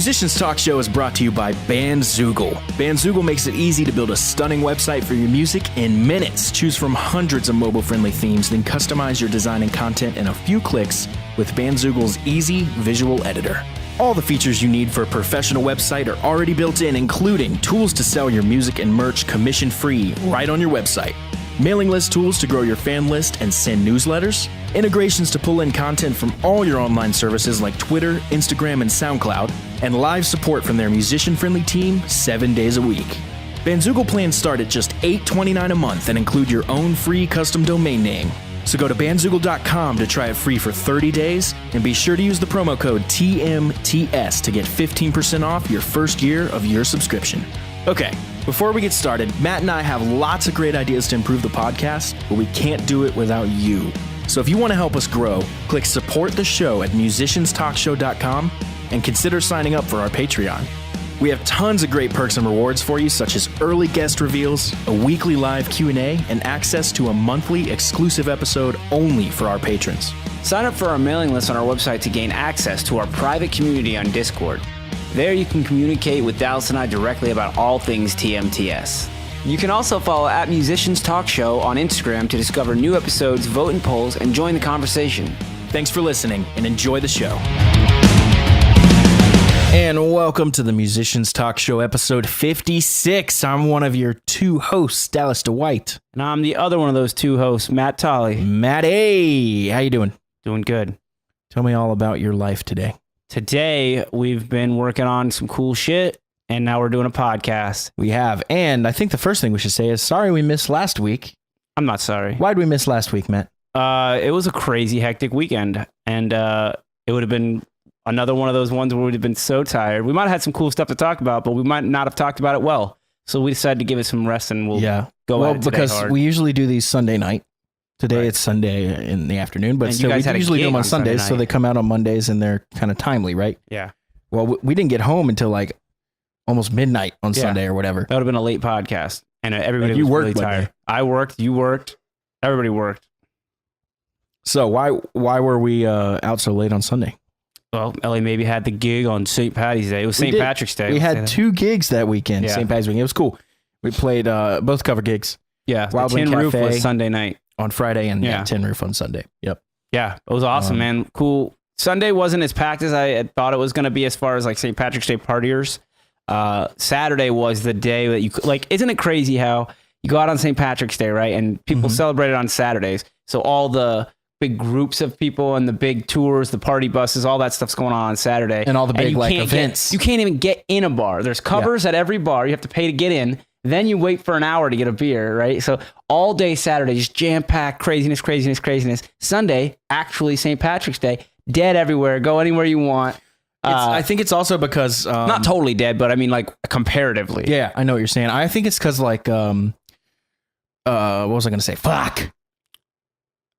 Musicians Talk Show is brought to you by Bandzoogle. Bandzoogle makes it easy to build a stunning website for your music in minutes. Choose from hundreds of mobile-friendly themes, then customize your design and content in a few clicks with Bandzoogle's easy visual editor. All the features you need for a professional website are already built in, including tools to sell your music and merch commission-free right on your website, mailing list tools to grow your fan list and send newsletters, integrations to pull in content from all your online services like Twitter, Instagram, and SoundCloud, and live support from their musician-friendly team 7 days a week. Bandzoogle plans start at just $8.29 a month and include your own free custom domain name. So go to bandzoogle.com to try it free for 30 days, and be sure to use the promo code TMTS to get 15% off your first year of your subscription. Okay, before we get started, Matt and I have lots of great ideas to improve the podcast, but we can't do it without you. So if you want to help us grow, click support the show at musicianstalkshow.com and consider signing up for our Patreon. We have tons of great perks and rewards for you, such as early guest reveals, a weekly live Q&A, and access to a monthly exclusive episode only for our patrons. Sign up for our mailing list on our website to gain access to our private community on Discord. There you can communicate with Dallas and I directly about all things TMTS. You can also follow at Musicians Talk Show on Instagram to discover new episodes, vote in polls, and join the conversation. Thanks for listening, and enjoy the show. And welcome to the Musicians Talk Show, episode 56. I'm one of your two hosts, Dallas DeWhite. And I'm the other one of those two hosts, Matt Tolley. Matt, hey, how you doing? Doing good. Tell me all about your life today. Today, we've been working on some cool shit, and now we're doing a podcast. We have, and I think the first thing we should say is sorry we missed last week. I'm not sorry. Why'd we miss last week, Matt? It was a crazy, hectic weekend, and it would have been another one of those ones where we'd have been so tired. We might have had some cool stuff to talk about, but we might not have talked about it well. So we decided to give it some rest, and we'll go at it today because hard. we usually do these Sunday night. Today Right. It's Sunday in the afternoon, but And still, you we guys had a usually do gig them on on Sunday Sundays, so night. they come out on Mondays and they're kind of timely, right? Yeah. Well, we didn't get home until like almost midnight on Yeah. Sunday or whatever. That would have been a late podcast, and everybody Like, you was worked really one tired. day. I worked, you worked, everybody worked. So why were we out so late on Sunday? Well, Ellie maybe had the gig on St. Patty's Day. It was We St. did. Patrick's Day. We Let's say had that. 2 gigs that weekend, Yeah. St. Patrick's weekend. It was cool. We played both cover gigs Yeah, the Wildland Tin Roof Cafe. was Sunday night. on Friday and Yeah. Tin Roof on Sunday. Yep. Yeah, it was awesome, man. Cool. Sunday wasn't as packed as I had thought it was going to be as far as like St. Patrick's Day partiers. Saturday was the day that you could, like, isn't it crazy how you go out on St. Patrick's Day, right? And people celebrate it on Saturdays. So all the big groups of people and the big tours, the party buses, all that stuff's going on Saturday. And all the big, you like, can't events. you can't even get in a bar. There's covers at every bar. You have to pay to get in. Then you wait for an hour to get a beer, right? So all day Saturday, just jam-packed, craziness. Sunday, actually St. Patrick's Day, dead everywhere. Go anywhere you want. I think it's also because Not totally dead, but I mean, like, comparatively. yeah, I know what you're saying. I think it's because like what was I going to say? Fuck.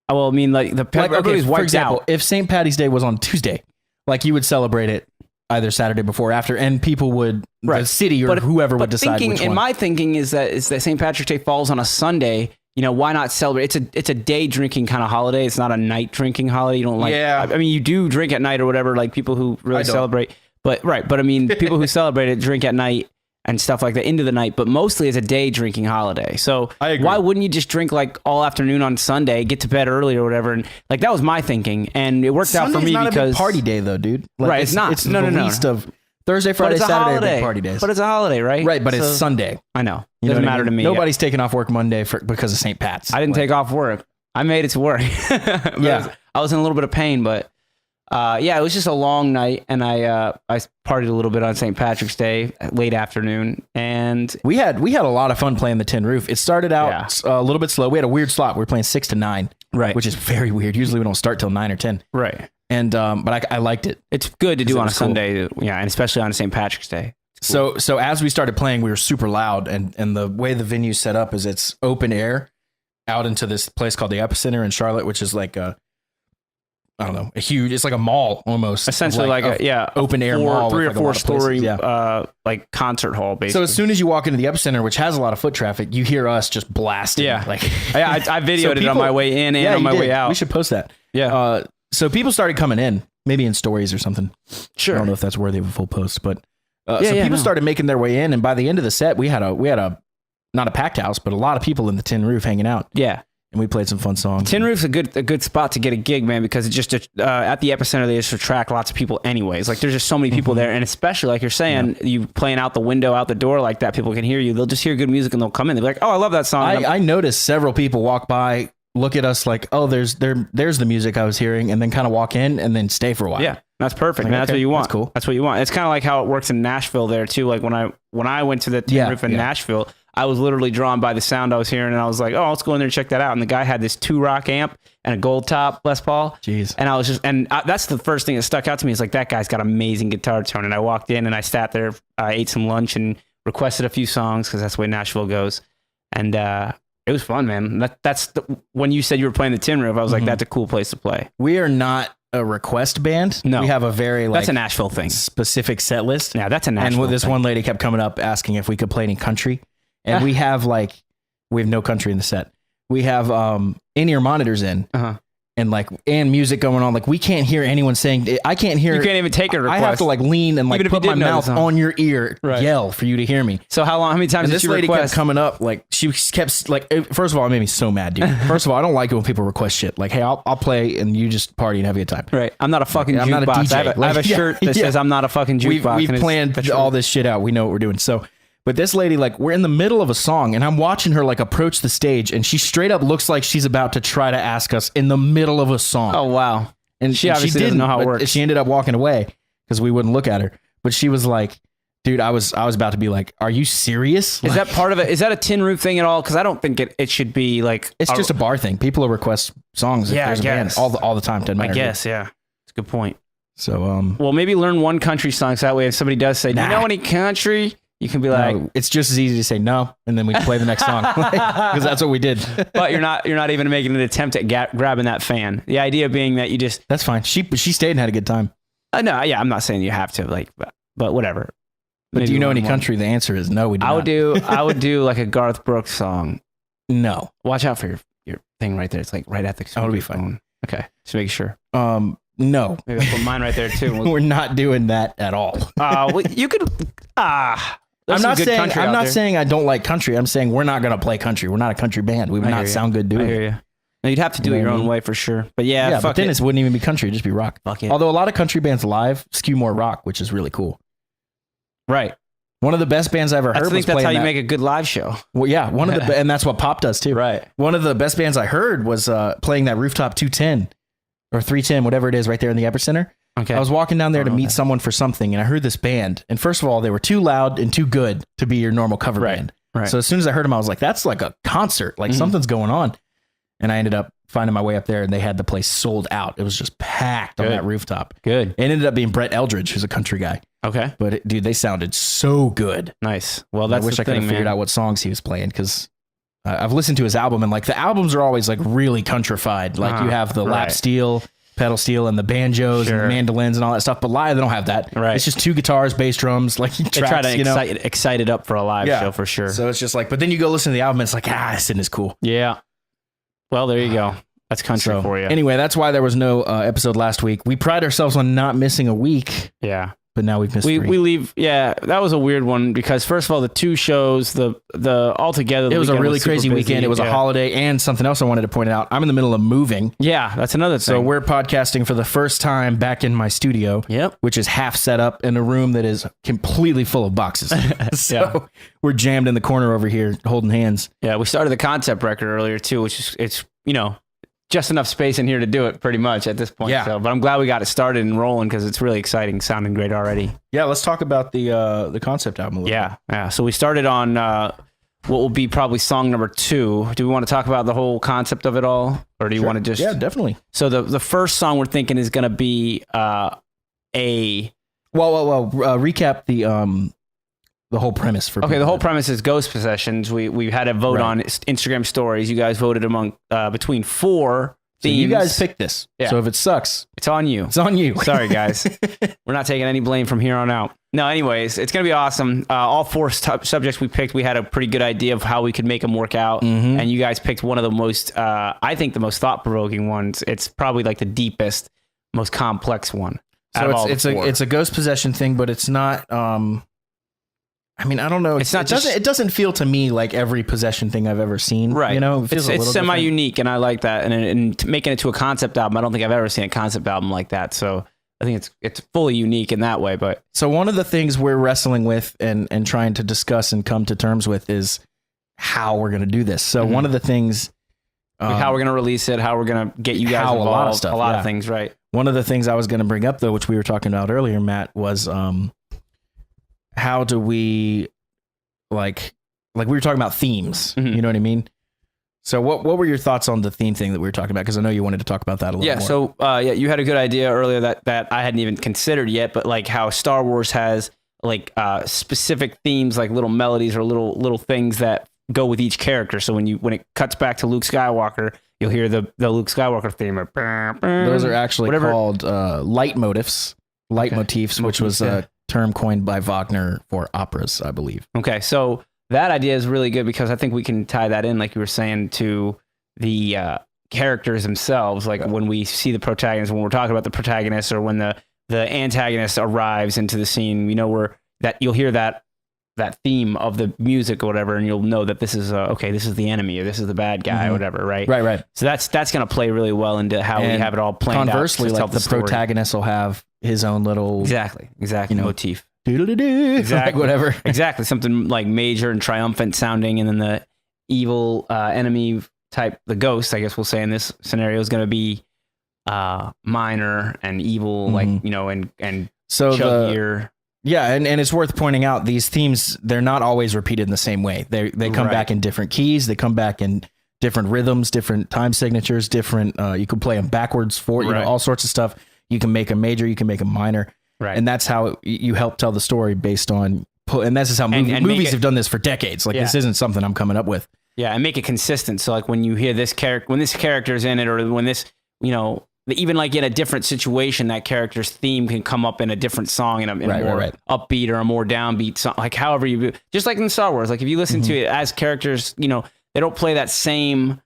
Well, I mean, like, everybody's for wiped example, out. if St. Patty's Day was on Tuesday, like you would celebrate it either Saturday before or after, and people would, the Right. city or whoever would decide which one. My thinking is that St. Patrick's Day falls on a Sunday. You know, why not celebrate? It's a day drinking kind of holiday. It's not a night drinking holiday. You don't like. Yeah. I mean, you do drink at night or whatever. Like people who really I don't. celebrate, but right. But I mean, people who celebrate it drink at night and stuff like that into the night. But mostly it's a day drinking holiday. So I agree. why wouldn't you just drink like all afternoon on Sunday, get to bed early or whatever? And like that was my thinking, and it worked out for Sunday's me not because a big party day though, dude. Like, Right, it's not. It's No, the no. least of Thursday, but Friday, it's a Saturday are holiday. big party days. But it's a holiday, right? Right, but it's So- Sunday. I know. You know Doesn't what I matter mean? to me. Nobody's taking off work Monday because of St. Pat's. I didn't take off work. I made it to work. Yeah. I was in a little bit of pain, but yeah, it was just a long night, and I partied a little bit on St. Patrick's Day, late afternoon, and We had a lot of fun playing the Tin Roof. It started out a little bit slow. We had a weird slot. We were playing 6 to 9, Right. Which is very weird. Usually we don't start till 9 or 10. right, And but I liked it. it's good to do it on a was cool. Sunday, yeah, and especially on St. Patrick's Day. So as we started playing, we were super loud, and the way the venue's set up is it's open air out into this place called the Epicenter in Charlotte, which is like a huge. It's like a mall almost, Essentially, like a open air mall, 3 or with, like, a lot 4 of story, places. like concert hall, basically. So as soon as you walk into the Epicenter, which has a lot of foot traffic, you hear us just blasting. Yeah. like I videoed it on my way in and on you my did. way out. We should post that. Yeah. So people started coming in, maybe in stories or something. Sure. I don't know if that's worthy of a full post, but Yeah, people started making their way in, and by the end of the set, we had a not a packed house, but a lot of people in the Tin Roof hanging out. Yeah. And we played some fun songs. Tin Roof's a good spot to get a gig, man, because it's just at the epicenter. They just attract lots of people, anyways. Like there's just so many people there, and especially like you're saying, you playing out the window, out the door like that, people can hear you. They'll just hear good music and they'll come in. They'll be like, "Oh, I love that song." I noticed several people walk by, look at us like, "Oh, there's the music I was hearing," and then kind of walk in and then stay for a while. Yeah, that's perfect, Like, man. That's okay, what you want. that's cool. That's what you want. It's kind of like how it works in Nashville there too. Like when I went to the Tin Roof in Nashville, I was literally drawn by the sound I was hearing, and I was like, "Oh, let's go in there and check that out." And the guy had this 2-rock amp and a gold top Les Paul. Jeez. And I was that's the first thing that stuck out to me. Is like, that guy's got amazing guitar tone. And I walked in and I sat there, I ate some lunch and requested a few songs because that's the way Nashville goes. And it was fun, man. When you said you were playing the Tin Roof, I was like, that's a cool place to play. We are not a request band. No. We have a very That's a Nashville thing. specific set list. Yeah, that's a Nashville And this thing. one lady kept coming up asking if we could play any country. And we have no country in the set. We have in-ear monitors in. Uh-huh. And music going on. Like we can't hear anyone saying. I can't hear. You can't even take a request. I have to lean and Even if put you my did know the mouth song. on your ear, yell for you to hear me. So how many times And did this you lady request? kept coming up. She kept first of all, it made me so mad, dude. First of all, I don't like it when people request shit. Like, hey, I'll play and you just party and have a good time. Right. I'm not a fucking I'm not a jukebox. DJ. I have a shirt that says I'm not a fucking jukebox. We've planned all this shit out. We know what we're doing. So, but this lady, we're in the middle of a song and I'm watching her approach the stage and she straight up looks like she's about to try to ask us in the middle of a song. Oh, wow. And She obviously doesn't know how it but works. She ended up walking away because we wouldn't look at her. But she was like, dude, I was about to be like, are you serious? Is that part of it? Is that a Tin Roof thing at all? Because I don't think it should be It's just a bar thing. People will request songs if Yeah, there's a I band guess. all the time. Doesn't I matter. guess, yeah. It's a good point. So, Well, maybe learn one country song so that way if somebody does say, do you know any country? You can be like, no, it's just as easy to say no, and then we play the next song because that's what we did. but you're not even making an attempt at grabbing that fan. The idea being that you just, That's fine. She stayed and had a good time. no, yeah, I'm not saying you have to but whatever. But Maybe do you know learn any one. country? The answer is no. We do I would not. I would do like a Garth Brooks song. No. Watch out for your thing right there. It's right at the. Oh, it'll be fine. phone. Okay, just make sure. No. Maybe I'll put mine right there too. We're not doing that at all. Well, you could. I'm not saying I don't like country. I'm saying we're not going to play country. We're not a country band. We would not sound good doing I hear it. you. No, you'd have to do You it know your what I own mean? way for sure. But yeah, Yeah, but fuck then it. it wouldn't even be country. It'd just be rock. Fuck it. Although a lot of country bands live skew more rock, which is really cool. Right. One of the best bands I ever heard I think was that's playing how you that. make a good live show. Well, yeah, and that's what pop does too. Right. One of the best bands I heard was playing that Rooftop 210 or 310, whatever it is, right there in the Epicenter. Okay. I was walking down there to Oh, meet okay. someone for something, and I heard this band. And first of all, they were too loud and too good to be your normal cover Right, band. right. So as soon as I heard them, I was like, "That's like a concert. Like something's going on." And I ended up finding my way up there, and they had the place sold out. It was just packed on Good. that rooftop. Good. It ended up being Brett Eldridge, who's a country guy. Okay. But dude, they sounded so good. Nice. Well, that's I wish the I could thing, have figured man. out what songs he was playing because I've listened to his album, and the albums are always really countrified. You have the lap right. steel, pedal steel, and the banjos and Sure. the mandolins and all that stuff. But live, they don't have that. Right. It's just 2 guitars, bass drums, They tracks, try to excite it up for a live show for sure. So it's just but then you go listen to the album, and it's this isn't as cool. Yeah. Well, there you go. That's country So for you. anyway, that's why there was no episode last week. We pride ourselves on not missing a week, Yeah. but now we've missed 3. We leave. Yeah, that was a weird one because first of all, the 2 shows, the altogether, the It was a weekend really super crazy busy. weekend. It was a Yeah. holiday, and something else I wanted to point out. I'm in the middle of moving. Yeah, that's another thing. So we're podcasting for the first time back in my studio, Yep. which is half set up in a room that is completely full of boxes. So we're jammed in the corner over here holding hands. Yeah, we started the concept record earlier too, which is it's just enough space in here to do it pretty much at this point. Yeah. So, but I'm glad we got it started and rolling because it's really exciting, sounding great already. Yeah, let's talk about the concept album a little bit. Yeah. So we started on what will be probably song number 2. Do we want to talk about the whole concept of it all, or do you want to just? Yeah, definitely. So the first song we're thinking is going to be a. Well, recap the whole premise for Okay, people the whole that- premise is Ghost Possessions. We had a vote Right. on Instagram stories. You guys voted among between 4 So themes. you guys picked this. Yeah. So if it sucks, It's on you. it's on you. Sorry, guys. We're not taking any blame from here on out. No, anyways, it's going to be awesome. All 4 subjects we picked, we had a pretty good idea of how we could make them work out. Mhm. And you guys picked one of the most, I think the most thought-provoking ones. It's probably the deepest. most complex one. So it's a ghost possession thing, but it's not. I mean, I don't know. It's not. It doesn't feel to me like every possession thing I've ever seen. Right. You know, it feels it's semi different. unique, and I like that. And making it to a concept album, I don't think I've ever seen a concept album like that. So I think it's fully unique in that way. But so one of the things we're wrestling with and trying to discuss and come to terms with is how we're going to do this. So one of the things, like how we're going to release it, how we're going to get you guys involved, a lot of stuff, a lot of things, right? One of the things I was going to bring up, though, which we were talking about earlier, Matt, was how do we like we were talking about themes. You know what I mean? So what were your thoughts on the theme thing that we were talking about? Because I know you wanted to talk about that a little more. So you had a good idea earlier that I hadn't even considered yet, but like how Star Wars has like specific themes, like little melodies or little things that go with each character. So when it cuts back to Luke Skywalker, you'll hear the Luke Skywalker theme. Those are actually called leitmotifs, which was a term coined by Wagner for operas, I believe. Okay, so that idea is really good because I think we can tie that in, like you were saying, to the characters themselves. Like when we see the protagonist, when we're talking about the protagonist, or when the antagonist arrives into the scene, we know that you'll hear that theme of the music or whatever, and you'll know that this is this is the enemy or this is the bad guy or whatever, right? Right. So that's going to play really well into how we have it all planned out. Conversely, like the protagonist will have his own little exactly motif. Exactly, whatever. Exactly, something like major and triumphant sounding, and then the evil enemy type, the ghost, I guess we'll say in this scenario, is going to be minor and evil, like and so chuggier. And it's worth pointing out these themes, they're not always repeated in the same way. They come back in different keys. They come back in different rhythms, different time signatures, different. You can play them backwards for all sorts of stuff. You can make a major, you can make a minor. Right. And that's how you help tell the story based on, and this is how movies have done this for decades. Like this isn't something I'm coming up with. Yeah, and make it consistent. So like when you hear this character, when this character's in it, or when this, even like in a different situation, that character's theme can come up in a different song, in a more upbeat or a more downbeat song. Like however you, just like in Star Wars, like if you listen to it as characters, they don't play that same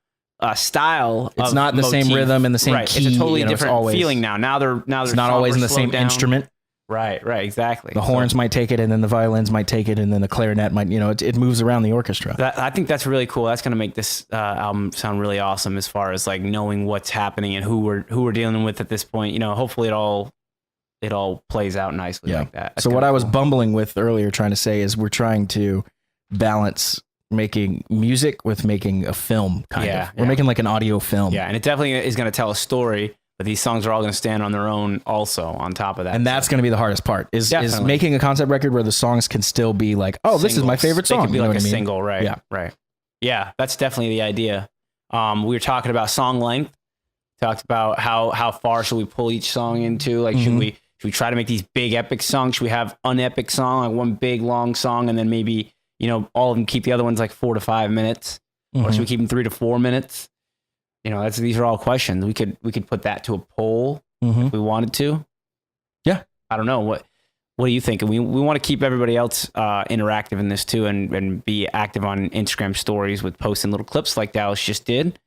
style. It's not the same rhythm and the same key. It's a totally different feeling now. Now they're it's not always in the same instrument. Right, exactly. The horns might take it, and then the violins might take it, and then the clarinet might, it moves around the orchestra. I think that's really cool. That's going to make this album sound really awesome as far as like knowing what's happening and who we're dealing with at this point. Hopefully it all plays out nicely like that. That's so what I was bumbling with earlier trying to say is we're trying to balance making music with making a film kind of. We're making like an audio film. Yeah, and it definitely is going to tell a story. But these songs are all going to stand on their own also on top of that. And that's going to be the hardest part is making a concept record where the songs can still be like, oh, this is my favorite song. They can be like a single, right? Yeah. Right. Yeah, that's definitely the idea. We were talking about song length. Talked about how far should we pull each song into? Like, should we try to make these big epic songs? Should we have an epic song, like one big long song, and then maybe, all of them keep the other ones like 4 to 5 minutes? Or should we keep them 3 to 4 minutes? These are all questions. We could put that to a poll if we wanted to. Yeah. I don't know. What do you think? And we want to keep everybody else interactive in this too, and be active on Instagram stories with posting little clips like Dallas just did.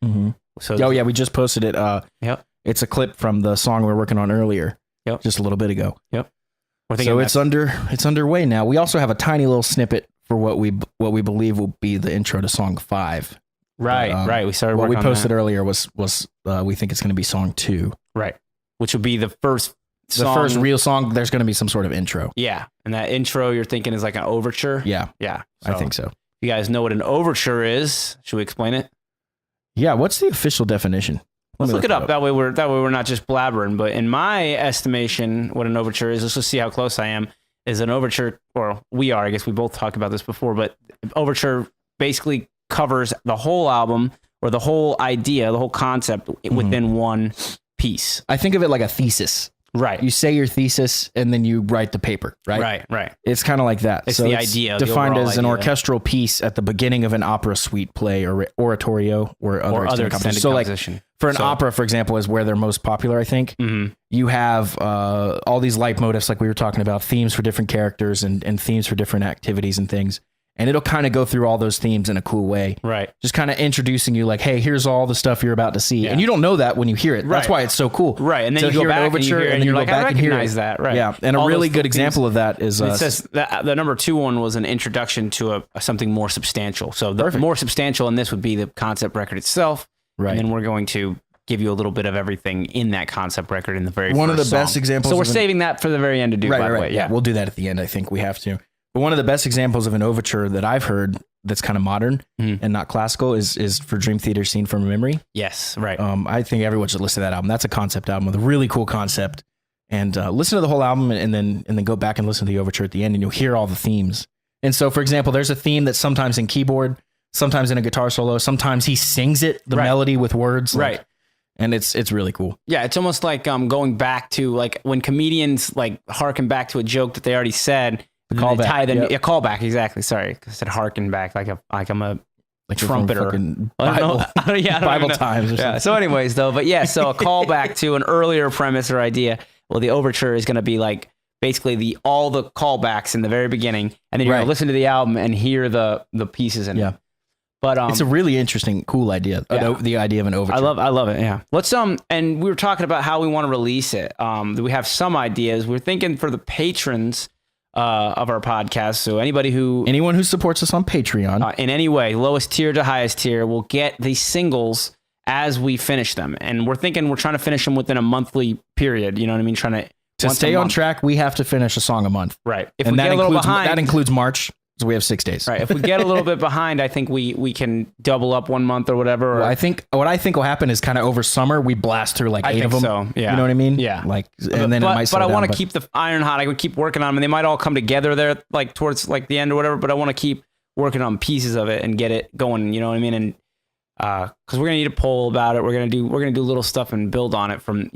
So we just posted it. Yep. It's a clip from the song we were working on earlier. Yep. Just a little bit ago. Yep. So it's underway now. We also have a tiny little snippet for what we believe will be the intro to song 5. Right. We started. What we posted earlier was we think it's going to be song 2. Right. Which will be the first song. The first real song. There's going to be some sort of intro. Yeah, and that intro you're thinking is like an overture. Yeah. So I think so. If you guys know what an overture is, should we explain it? Yeah. What's the official definition? Let's look it up. That way we're not just blabbering. But in my estimation, what an overture is, let's just see how close I am. Is an overture, or we are? I guess we both talked about this before. But overture basically covers the whole album or the whole idea, the whole concept within one piece. I think of it like a thesis. Right. You say your thesis and then you write the paper, right? Right. It's kind of like that. It's the idea. Defined as an idea. orchestral piece at the beginning of an opera suite play or oratorio or other extended so composition. Like for an opera, for example, is where they're most popular, I think. You have all these leitmotifs like we were talking about, themes for different characters and themes for different activities and things. and it'll kind of go through all those themes in a cool way. Right. Just kind of introducing you like, hey, here's all the stuff you're about to see. And you don't know that when you hear it. That's why it's so cool. Right. And then you go back and you hear it and you're like, I recognize that. Right. Yeah. And all a really good example of that is it says that the number 2 one was an introduction to something more substantial. So the more substantial in this would be the concept record itself. Right. And then we're going to give you a little bit of everything in that concept record in the very one first of the best song. examples. So we're saving that for the very end to do, by the way. Yeah, we'll do that at the end. I think we have to. But one of the best examples of an overture that I've heard that's kind of modern and not classical is for Dream Theater Scene from Memory. Yes, right. I think everyone should listen to that album. That's a concept album with a really cool concept. And listen to the whole album and then go back and listen to the overture at the end and you'll hear all the themes. And so, for example, there's a theme that's sometimes in keyboard, sometimes in a guitar solo, sometimes he sings it, the melody with words. Right. And it's really cool. Yeah, it's almost like going back to like when comedians like harken back to a joke that they already said. A callback, exactly. Sorry, I said harken back like I'm a trumpeter. Bible, Bible times. Or something. So anyways, though, but yeah, so a callback to an earlier premise or idea. Well, the overture is going to be like basically all the callbacks in the very beginning, and then you're going to listen to the album and hear the pieces in it. But it's a really interesting, cool idea. The idea of an overture. I love it. Yeah. Let's and we were talking about how we want to release it. We have some ideas. We're thinking for the patrons of our podcast. So anyone who supports us on Patreon in any way, lowest tier to highest tier, will get these singles as we finish them. And we're trying to finish them within a monthly period. You know what I mean? Trying to stay on track. We have to finish a song a month. Right. If we get a little behind, that includes March. So we have 6 days. Right. If we get a little bit behind, I think we can double up 1 month or whatever. Well, what I think will happen is kind of over summer, we blast through like 8 of them. So, yeah. You know what I mean? Yeah. Like, and then it might slow down. But I want to keep the iron hot. I would keep working on them and they might all come together there like towards like the end or whatever, but I want to keep working on pieces of it and get it going. You know what I mean? And, cause we're going to need a poll about it. We're going to do little stuff and build on it from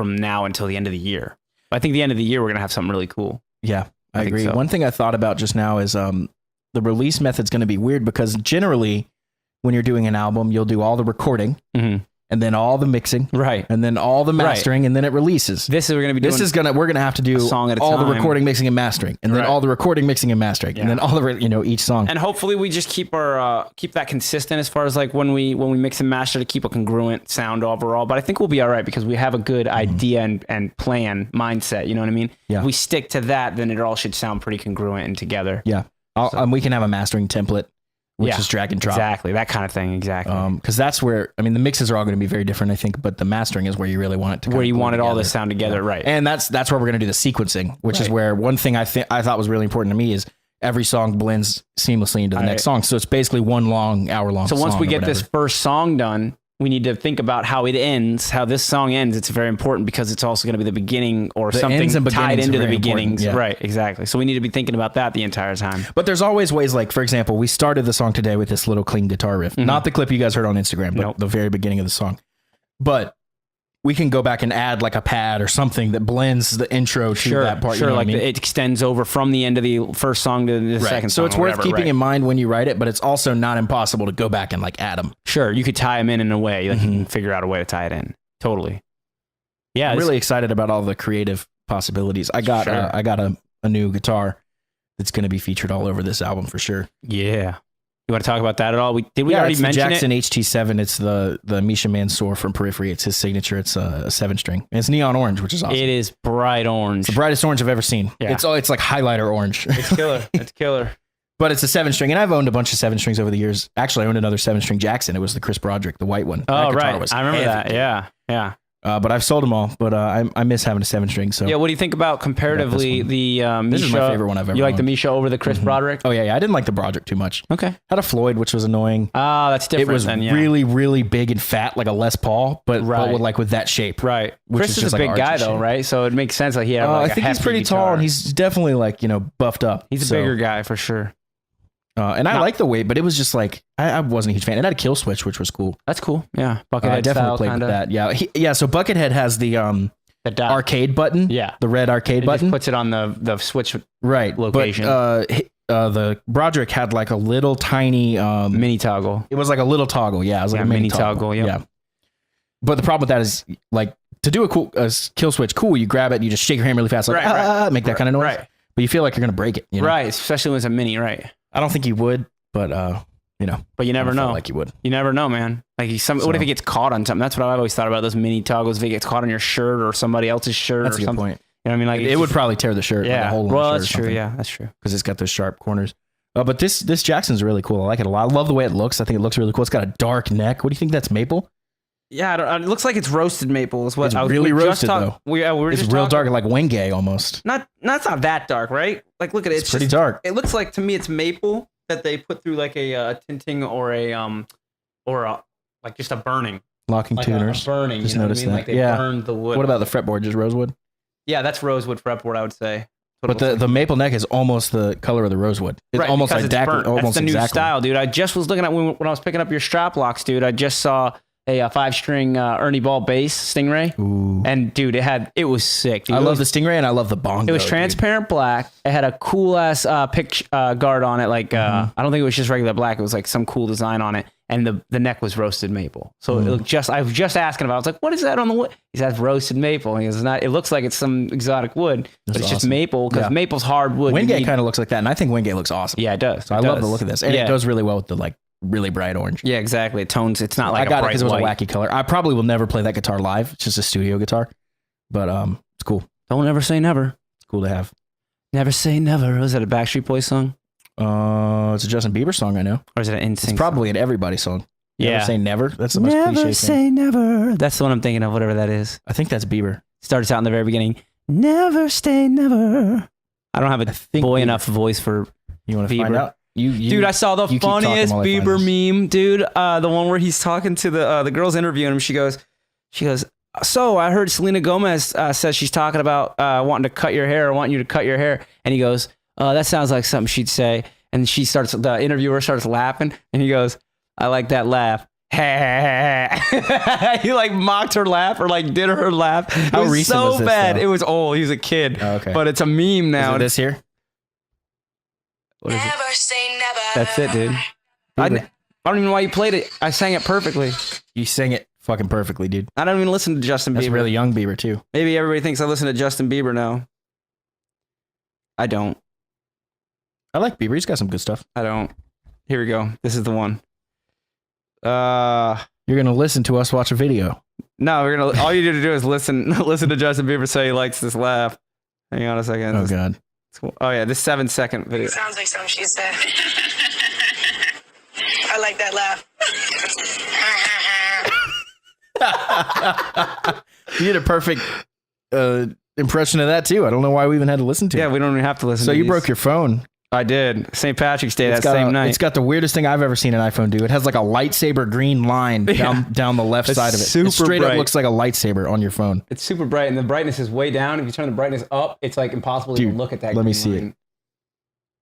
now until the end of the year. But I think the end of the year, we're going to have something really cool. Yeah. I agree. So. One thing I thought about just now is the release method's going to be weird because generally when you're doing an album, you'll do all the recording and then all the mixing, right, and then all the mastering, and then it releases. We're going to have to do all the recording, mixing, and mastering, and then all the recording, mixing, and mastering, and then all the each song. And hopefully we just keep that consistent as far as like when we mix and master to keep a congruent sound overall. But I think we'll be all right because we have a good idea and plan mindset. You know what I mean? Yeah. If we stick to that, then it all should sound pretty congruent and together. Yeah. We can have a mastering template. Which is drag and drop. Exactly. That kind of thing. Exactly. Because that's where, the mixes are all going to be very different, I think, but the mastering is where you really want it to where you want it all to sound together. Right. And that's where we're going to do the sequencing, which is where one thing I thought was really important to me is every song blends seamlessly into the next song. So it's basically one hour-long song. So once we get this first song done, we need to think about how it ends, how this song ends. It's very important because it's also going to be the beginning or something tied into the beginnings. Yeah. Right, exactly. So we need to be thinking about that the entire time. But there's always ways, like, for example, we started the song today with this little clean guitar riff. Not the clip you guys heard on Instagram, but the very beginning of the song. But we can go back and add like a pad or something that blends the intro to that part. Sure, you know like it extends over from the end of the first song to the second song. So it's worth keeping in mind when you write it, but it's also not impossible to go back and like add them. Sure, you could tie them in a way. Like you can figure out a way to tie it in. Totally. Yeah, I'm really excited about all the creative possibilities. I got a new guitar that's going to be featured all over this album for sure. Yeah. You want to talk about that at all? Did we already mention it? Jackson HT7. It's the Misha Mansour from Periphery. It's his signature. It's a 7-string. And it's neon orange, which is awesome. It is bright orange. It's the brightest orange I've ever seen. Yeah. It's like highlighter orange. It's killer. It's killer. But it's a 7-string, and I've owned a bunch of 7-strings over the years. Actually, I owned another 7-string Jackson. It was the Chris Broderick, the white one. Oh, right. I remember that. Yeah. Yeah. But I've sold them all. But I miss having a 7-string. So yeah, what do you think about comparatively the Misha? This is my favorite one I've ever. You like the Misha over the Chris Broderick? Oh yeah. I didn't like the Broderick too much. Okay. Had a Floyd, which was annoying. Oh, that's different. It was really, really big and fat, like a Les Paul, but with that shape. Right. Chris is a big guy though, right? So it makes sense that he had. I think he's pretty tall, and he's definitely like buffed up. He's a bigger guy for sure. And I like the weight, but it was just like I wasn't a huge fan. It had a kill switch, which was cool. That's cool. Yeah, Buckethead I definitely played with that. Yeah, So Buckethead has the arcade button. Yeah, the red arcade button. Just puts it on the switch location. But the Broderick had like a little tiny mini toggle. It was like a little toggle. Yeah, it was like a mini toggle. Yeah. But the problem with that is like to do a kill switch. Cool, you grab it, and you just shake your hand really fast, like make that kind of noise. Right. But you feel like you're gonna break it. You know? Right, especially when it's a mini. Right. I don't think he would, but you know. But you never I felt know. like he would. You never know, man. Like what if he gets caught on something? That's what I've always thought about those mini toggles. If he gets caught on your shirt or somebody else's shirt That's or a good something. point. You know what I mean? Like It would probably tear the shirt. yeah. Like a hole in Well, the that's shirt or true. something. Yeah, that's true. Because it's got those sharp corners. But this Jackson's really cool. I like it a lot. I love the way it looks. I think it looks really cool. It's got a dark neck. What do you think? That's maple? Yeah, it looks like it's roasted maple. Is what It's I was really we just roasted, talk- though. we were It's just real talking- dark, like Wenge almost. It's not that dark, right? Like, look at it. It's pretty just, dark. It looks like to me it's maple that they put through like a tinting or like just a burning. Locking Like tuners. a burning. Just You know what I noticed mean? that. Like they Yeah. burned the wood. What about the fretboard? Just rosewood? Yeah, that's rosewood fretboard, I would say. But the maple neck is almost the color of the rosewood. It's Right, almost because like it's burnt. almost That's the new exactly. style, dude. I just was looking at when I was picking up your strap locks, dude. I just saw a 5-string Ernie Ball bass Stingray, Ooh. and dude, it was sick. Dude. I love the Stingray and I love the bongo. It was dude. transparent black. It had a cool ass pick guard on it. Like I don't think it was just regular black. It was like some cool design on it, and the neck was roasted maple. So it looked I was just asking about. I was like, "What is that on the wood?" He says roasted maple. And he goes, "Not. It looks like it's some exotic wood, but That's it's just awesome. maple because Yeah. maple's hard wood." You Wingate need- kind of looks like that, and I think Wingate looks awesome. Yeah, it does. So I love the look of this, and yeah. it goes really well with the like really bright orange. Yeah, exactly. It tones. It's not like I got a it bright because it was white. a wacky color. I probably will never play that guitar live. It's just a studio guitar, but it's cool. Don't ever say never. It's cool to have. Never say never. Was that a Backstreet Boys song, It's a Justin Bieber song, I know. or is it an It's NSYNC? probably an everybody song. Yeah. Never say never. That's the most Never cliche thing. say never. That's the one I'm thinking of. Whatever that is. I think that's Bieber. Starts out in the very beginning. Never stay never. I don't have a think boy Bieber. enough voice for. You want to find Bieber. out? You Dude, I saw the you keep talking funniest while I find Bieber this. meme, dude. The one where he's talking to the girl's interviewing him. She goes, so I heard Selena Gomez says she's talking about wanting to cut your hair or wanting you to cut your hair. And he goes, that sounds like something she'd say. And the interviewer starts laughing and he goes, I like that laugh. He like mocked her laugh or like did her laugh. It How was recent so was this, bad. though? It was old. He was a kid. Oh, okay. But it's a meme now. Is it this here? What is it? Never say never. That's it, dude. I don't even know why you played it. I sang it perfectly. You sang it fucking perfectly, dude. I don't even listen to Justin That's Bieber. really young Bieber too. Maybe everybody thinks I listen to Justin Bieber now. I don't. I like Bieber. He's got some good stuff. I don't. Here we go. This is the one. You're gonna listen to us watch a video. No, we're gonna. All you need to do is listen to Justin Bieber say he likes this laugh. Hang on a second. Oh god. Oh yeah, this 7-second video. Sounds like something she said. I like that laugh. You did a perfect impression of that too. I don't know why we even had to listen to Yeah, it. we don't even have to listen. So to you these. broke your phone. I did. St. Patrick's Day that got same night. It's got the weirdest thing I've ever seen an iPhone do. It has like a lightsaber green line down the left It's side of it. super It straight bright. up looks like a lightsaber on your phone. It's super bright, and the brightness is way down. If you turn the brightness up, it's like impossible to Dude, even look at that. let me green see line.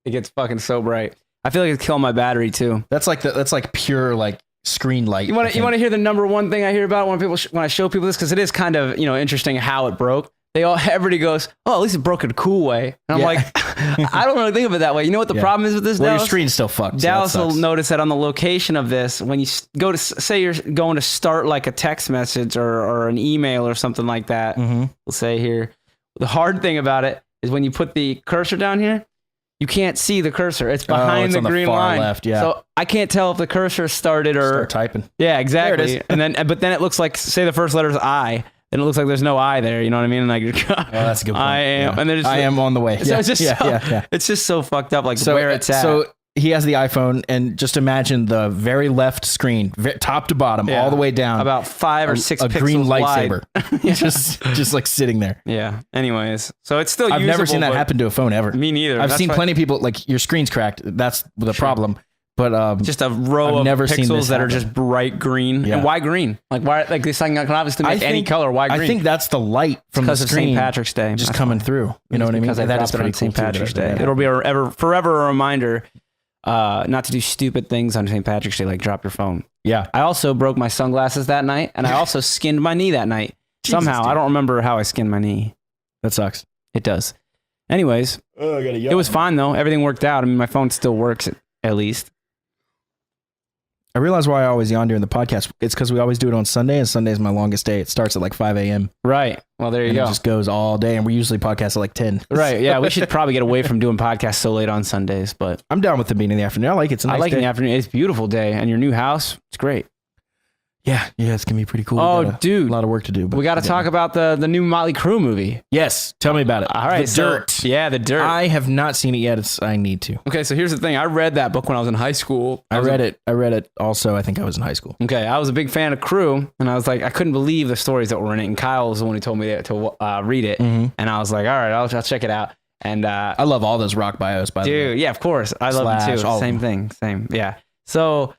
It gets fucking so bright. I feel like it's killing my battery too. That's like pure like screen light. You want to hear the number one thing I hear about when when I show people this, because it is kind of interesting how it broke. Everybody goes, oh, at least it broke in a cool way. And I'm like, I don't really think of it that way. You know what the problem is with this, Well, Dallas? your screen's still fucked. Dallas so that will sucks. notice that on the location of this, when you go to say you're going to start like a text message or an email or something like that, we'll say here, the hard thing about it is when you put the cursor down here, you can't see the cursor. It's behind it's the on the green far line. left, yeah. So I can't tell if the cursor started or Start typing. yeah, exactly. There it is. And then, but then it looks like, say the first letter is I, then it looks like there's no I there. You know what I mean? And like, that's a good point. I am, Yeah. and then it's I am on the way. So Yeah, it's just it's just so fucked up, like So where it's at. So he has the iPhone, and just imagine the very left screen, top to bottom, Yeah. all the way down, about 5 or 6 a pixels green wide. lightsaber, just like sitting there. Yeah. Anyways, so it's still. I've never usable, seen that but happen to a phone ever. Me neither. I've That's seen why- plenty of people like your screen's cracked. That's the problem. But Just a row I've of never seen pixels this that are happen. just bright green. Yeah. And why green? Like why? Like this thing can obviously make any color. Why green? I think that's the light from the because of screen St. Patrick's Day. just That's coming through. You know what I mean? because I That dropped it on St. cool, too, Patrick's that- Day. that It'll be forever a reminder not to do stupid things on St. Patrick's Day, like drop your phone. Yeah. I also broke my sunglasses that night, and I also skinned my knee that night. Somehow, dude. I don't remember how I skinned my knee. That sucks. It does. Anyways, it was fine though. Everything worked out. I mean, my phone still works at least. I realize why I always yawn during the podcast. It's because we always do it on Sunday, and Sunday is my longest day. It starts at like 5 a.m. Right. Well, there you and go. it just goes all day, and we usually podcast at like 10. Right. Yeah. We should probably get away from doing podcasts so late on Sundays, but I'm down with it being in the afternoon. I like it. It's a nice I like day. in the afternoon. It's a beautiful day, and your new house, it's great. Yeah, it's gonna be pretty cool. Oh, We got dude. a lot of work to do. But We got to talk about the new Motley Crue movie. Yes, tell me about it. All right. The so- Dirt. Yeah, The Dirt. I have not seen it yet. I need to. Okay, so here's the thing. I read that book when I was in high school. I read it. Also, I think I was in high school. Okay, I was a big fan of Crue, and I was like, I couldn't believe the stories that were in it. And Kyle was the one who told me to read it, and I was like, all right, I'll check it out. And I love all those rock bios. By the way, dude, yeah, of course, I love them Slash, too. all of Same them. thing, same, yeah. So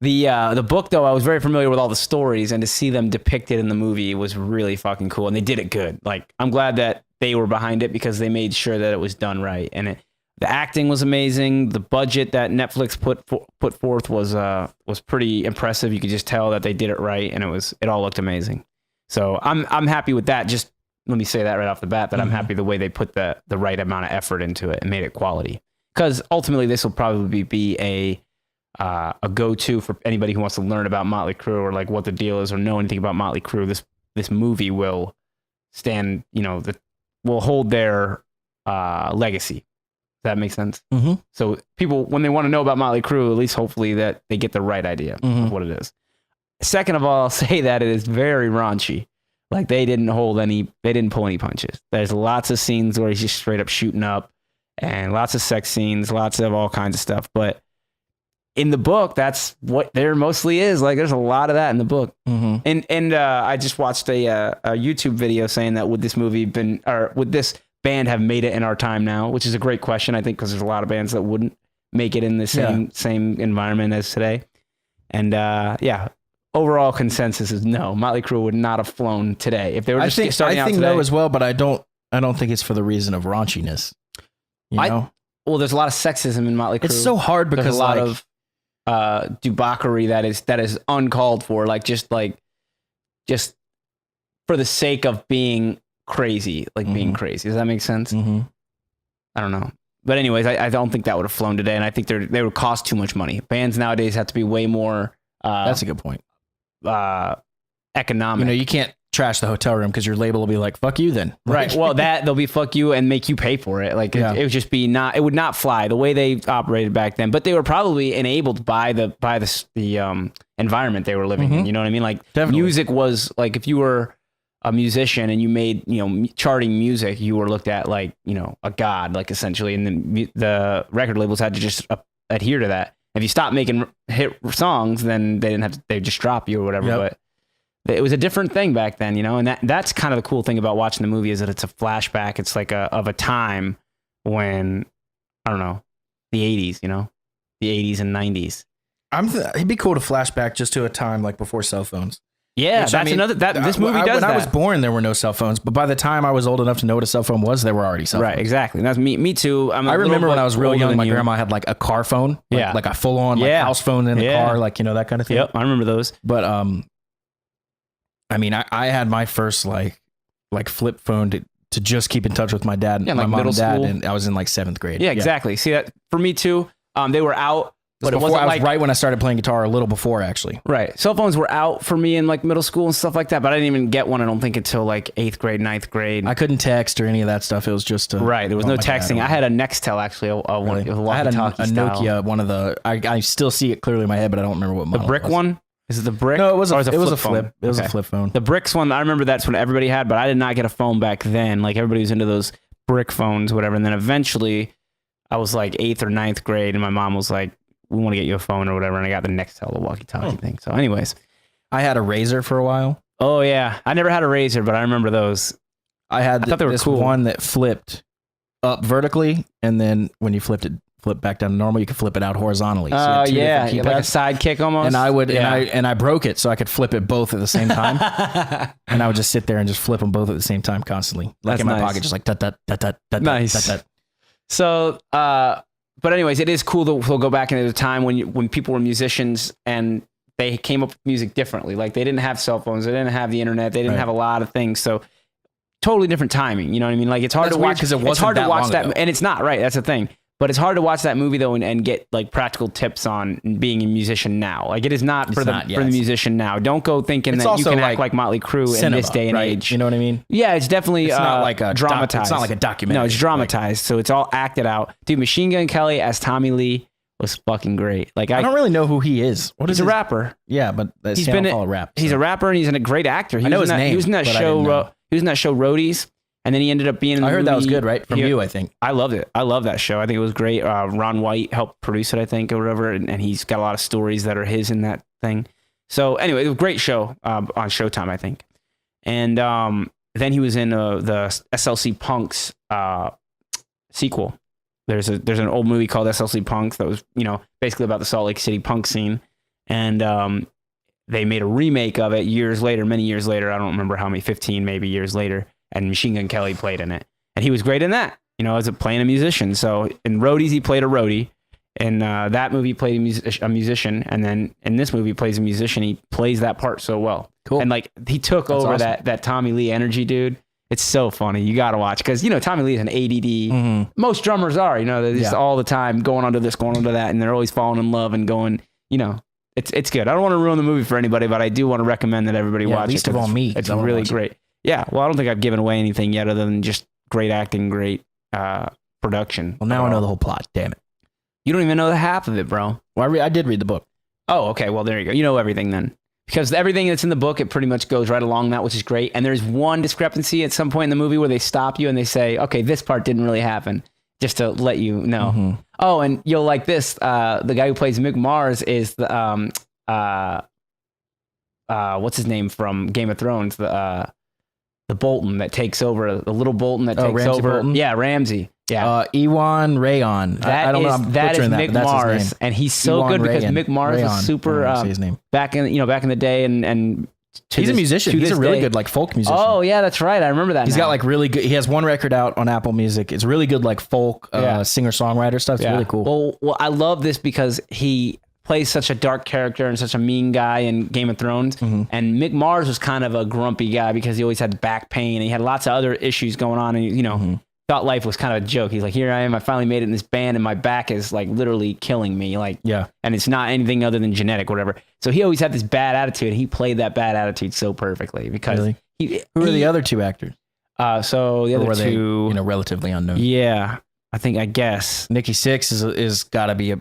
the book though, I was very familiar with all the stories, and to see them depicted in the movie was really fucking cool, and they did it good. Like, I'm glad that they were behind it because they made sure that it was done right, and the acting was amazing. The budget that Netflix put forth was pretty impressive. You could just tell that they did it right, and it all looked amazing. So I'm happy with that. Just let me say that right off the bat, that I'm happy the way they put the right amount of effort into it and made it quality. Because ultimately, this will probably be a go-to for anybody who wants to learn about Motley Crue or like what the deal is or know anything about Motley Crue. This movie will stand, will hold their legacy. Does that make sense? Mm-hmm. So people, when they want to know about Motley Crue, at least hopefully that they get the right idea of what it is. Second of all, I'll say that it is very raunchy. Like, they didn't pull any punches. There's lots of scenes where he's just straight up shooting up, and lots of sex scenes, lots of all kinds of stuff. But in the book, that's what there mostly is. Like, there's a lot of that in the book. Mm-hmm. And I just watched a YouTube video saying that would this band have made it in our time now, which is a great question, I think, because there's a lot of bands that wouldn't make it in the same environment as today. And overall consensus is no. Motley Crue would not have flown today if they were just starting out today. no as well, but I don't think it's for the reason of raunchiness. You know? Well, there's a lot of sexism in Motley Crue. It's so hard because there's a lot of debauchery that is uncalled for, just for the sake of being crazy, being crazy. Does that make sense? Mm-hmm. I don't know. But anyways, I don't think that would have flown today, and I think they would cost too much money. Bands nowadays have to be way more That's a good point. economic. You can't trash the hotel room because your label will be like, fuck you then. Right. Well, they'll be fuck you and make you pay for it. Like, it would just be it would not fly the way they operated back then. But they were probably enabled by the environment they were living in. You know what I mean? Like, Definitely. Music was like, if you were a musician and you made, charting music, you were looked at like, a god, like, essentially. And then the record labels had to just adhere to that. If you stopped making hit songs, then they just drop you or whatever. Yep. But it was a different thing back then, and that's kind of the cool thing about watching the movie is that it's a flashback. It's like of a time when, I don't know, the 80s, the 80s and 90s. It'd be cool to flashback just to a time like before cell phones. Yeah, Which, that's another. This movie does when that. I was born, there were no cell phones, but by the time I was old enough to know what a cell phone was, there were already cell phones. Right, exactly. And that's me too. I remember when I was real young, my grandma had like a car phone, like a full on house phone in the car, like that kind of thing. Yep, I remember those. But I mean, I had my first like flip phone to just keep in touch with my dad, my mom and dad, and I was in like 7th grade. Yeah, exactly. See, that for me too. They were out. But it wasn't right when I started playing guitar, a little before actually. Right. Cell phones were out for me in like middle school and stuff like that, but I didn't even get one, I don't think, until like 8th grade, 9th grade. I couldn't text or any of that stuff. It was just right. There was no texting. I had a Nextel actually. I had a Nokia, one of the. I still see it clearly in my head, but I don't remember what model. The brick one. Is it the brick? No, it was a flip. Phone? It was a flip phone. The bricks one. I remember that's when everybody had, but I did not get a phone back then. Like, everybody was into those brick phones, whatever. And then eventually, I was like 8th or 9th grade, and my mom was like, we want to get you a phone or whatever. And I got the Nextel, the walkie-talkie thing. So anyways. I had a Razor for a while. Oh, yeah. I never had a Razor, but I remember those. I thought they were this cool. One that flipped up vertically, and then when you flip back down to normal, you could flip it out horizontally. Oh, yeah. Like a sidekick almost. And I broke it so I could flip it both at the same time. And I would just sit there and just flip them both at the same time constantly. Like That's in my nice. pocket, just like that. Nice. So, but anyways, it is cool that we'll go back into the time when people were musicians and they came up with music differently. Like, they didn't have cell phones, they didn't have the internet, they didn't have a lot of things. So totally different timing. You know what I mean? Like, it's hard to watch because it wasn't hard to watch that, and it's not right. That's the thing. But it's hard to watch that movie though and get like practical tips on being a musician now. Like it is not for the musician now. Don't go thinking that you can act like Motley Crue in this day and age. You know what I mean? Yeah, it's definitely it's not like a dramatized. It's not like a documentary. No, it's dramatized. So it's all acted out. Dude, Machine Gun Kelly as Tommy Lee was fucking great. Like I don't really know who he is. He's a rapper. Yeah, but he's been a rap. He's a rapper and he's a great actor. I know his name. He was in that show. He was in that show Roadies. And then he ended up being in the movie. I heard that was good, right? From you, I think. I loved it. I love that show. I think it was great. Ron White helped produce it, I think, or whatever. And he's got a lot of stories that are his in that thing. So anyway, it was a great show on Showtime, I think. And then he was in the SLC Punks sequel. There's an old movie called SLC Punks that was, basically about the Salt Lake City punk scene. And they made a remake of it many years later. I don't remember how many, 15 maybe years later. And Machine Gun Kelly played in it. And he was great in that, as playing a musician. So in Roadies, he played a roadie. In that movie, he played a musician. And then in this movie, he plays a musician. He plays that part so well. Cool. And like he took over awesome. that Tommy Lee energy, dude. It's so funny. You got to watch because, Tommy Lee is an ADD. Mm-hmm. Most drummers are, they're just all the time going onto this, going onto that. And they're always falling in love and going, it's good. I don't want to ruin the movie for anybody, but I do want to recommend that everybody watch it. Least of all me. It's really great. Yeah, well, I don't think I've given away anything yet other than just great acting, great production. Well, now I know the whole plot. Damn it. You don't even know the half of it, bro. Well, I did read the book. Oh, okay. Well, there you go. You know everything then. Because everything that's in the book, it pretty much goes right along that, which is great. And there's one discrepancy at some point in the movie where they stop you and they say, okay, this part didn't really happen, just to let you know. Mm-hmm. Oh, and you'll like this. The guy who plays Mick Mars is the, what's his name from Game of Thrones? The Bolton that takes over, the little Bolton that takes Ramsey over. Bolton? Yeah, Ramsey. Yeah. Ewan Rayon. That I don't know. is, I'm that is butchering Mick but Mars, his name. and he's so Ewan good because Rayon. Mick Mars Rayon. is super. I don't say his name. Back in the day, and he's a musician. He's a really good like folk musician. Oh yeah, that's right. I remember that. He's got like really good. He has one record out on Apple Music. It's really good like folk singer songwriter stuff. It's really cool. Well, I love this because he plays such a dark character and such a mean guy in Game of Thrones. Mm-hmm. And Mick Mars was kind of a grumpy guy because he always had back pain and he had lots of other issues going on. And, thought life was kind of a joke. He's like, here I am. I finally made it in this band and my back is like literally killing me. Like, and it's not anything other than genetic, whatever. So he always had this bad attitude. And he played that bad attitude so perfectly because who are the other two actors? So the other two, they, relatively unknown. Yeah, I guess Nikki Sixx is got to be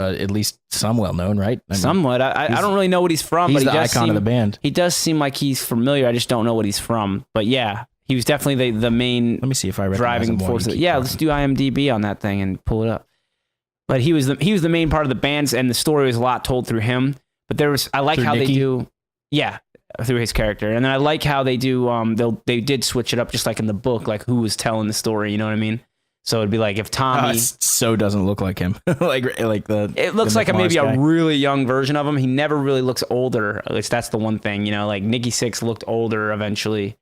at least some well known, right? I mean, somewhat. I don't really know what he's from, he's but the icon of the band. He does seem like he's familiar. I just don't know what he's from. But yeah, he was definitely the main. Let me see if I driving force. Yeah, let's do IMDb on that thing and pull it up. But he was the main part of the bands, and the story was a lot told through him. But I like how Nicky? they do, through his character, and then I like how they do. They did switch it up, just like in the book, like who was telling the story. You know what I mean? So it'd be like if Tommy so doesn't look like him, like the. It looks like maybe a really young version of him. He never really looks older. At least that's the one thing, like Nikki Sixx looked older eventually.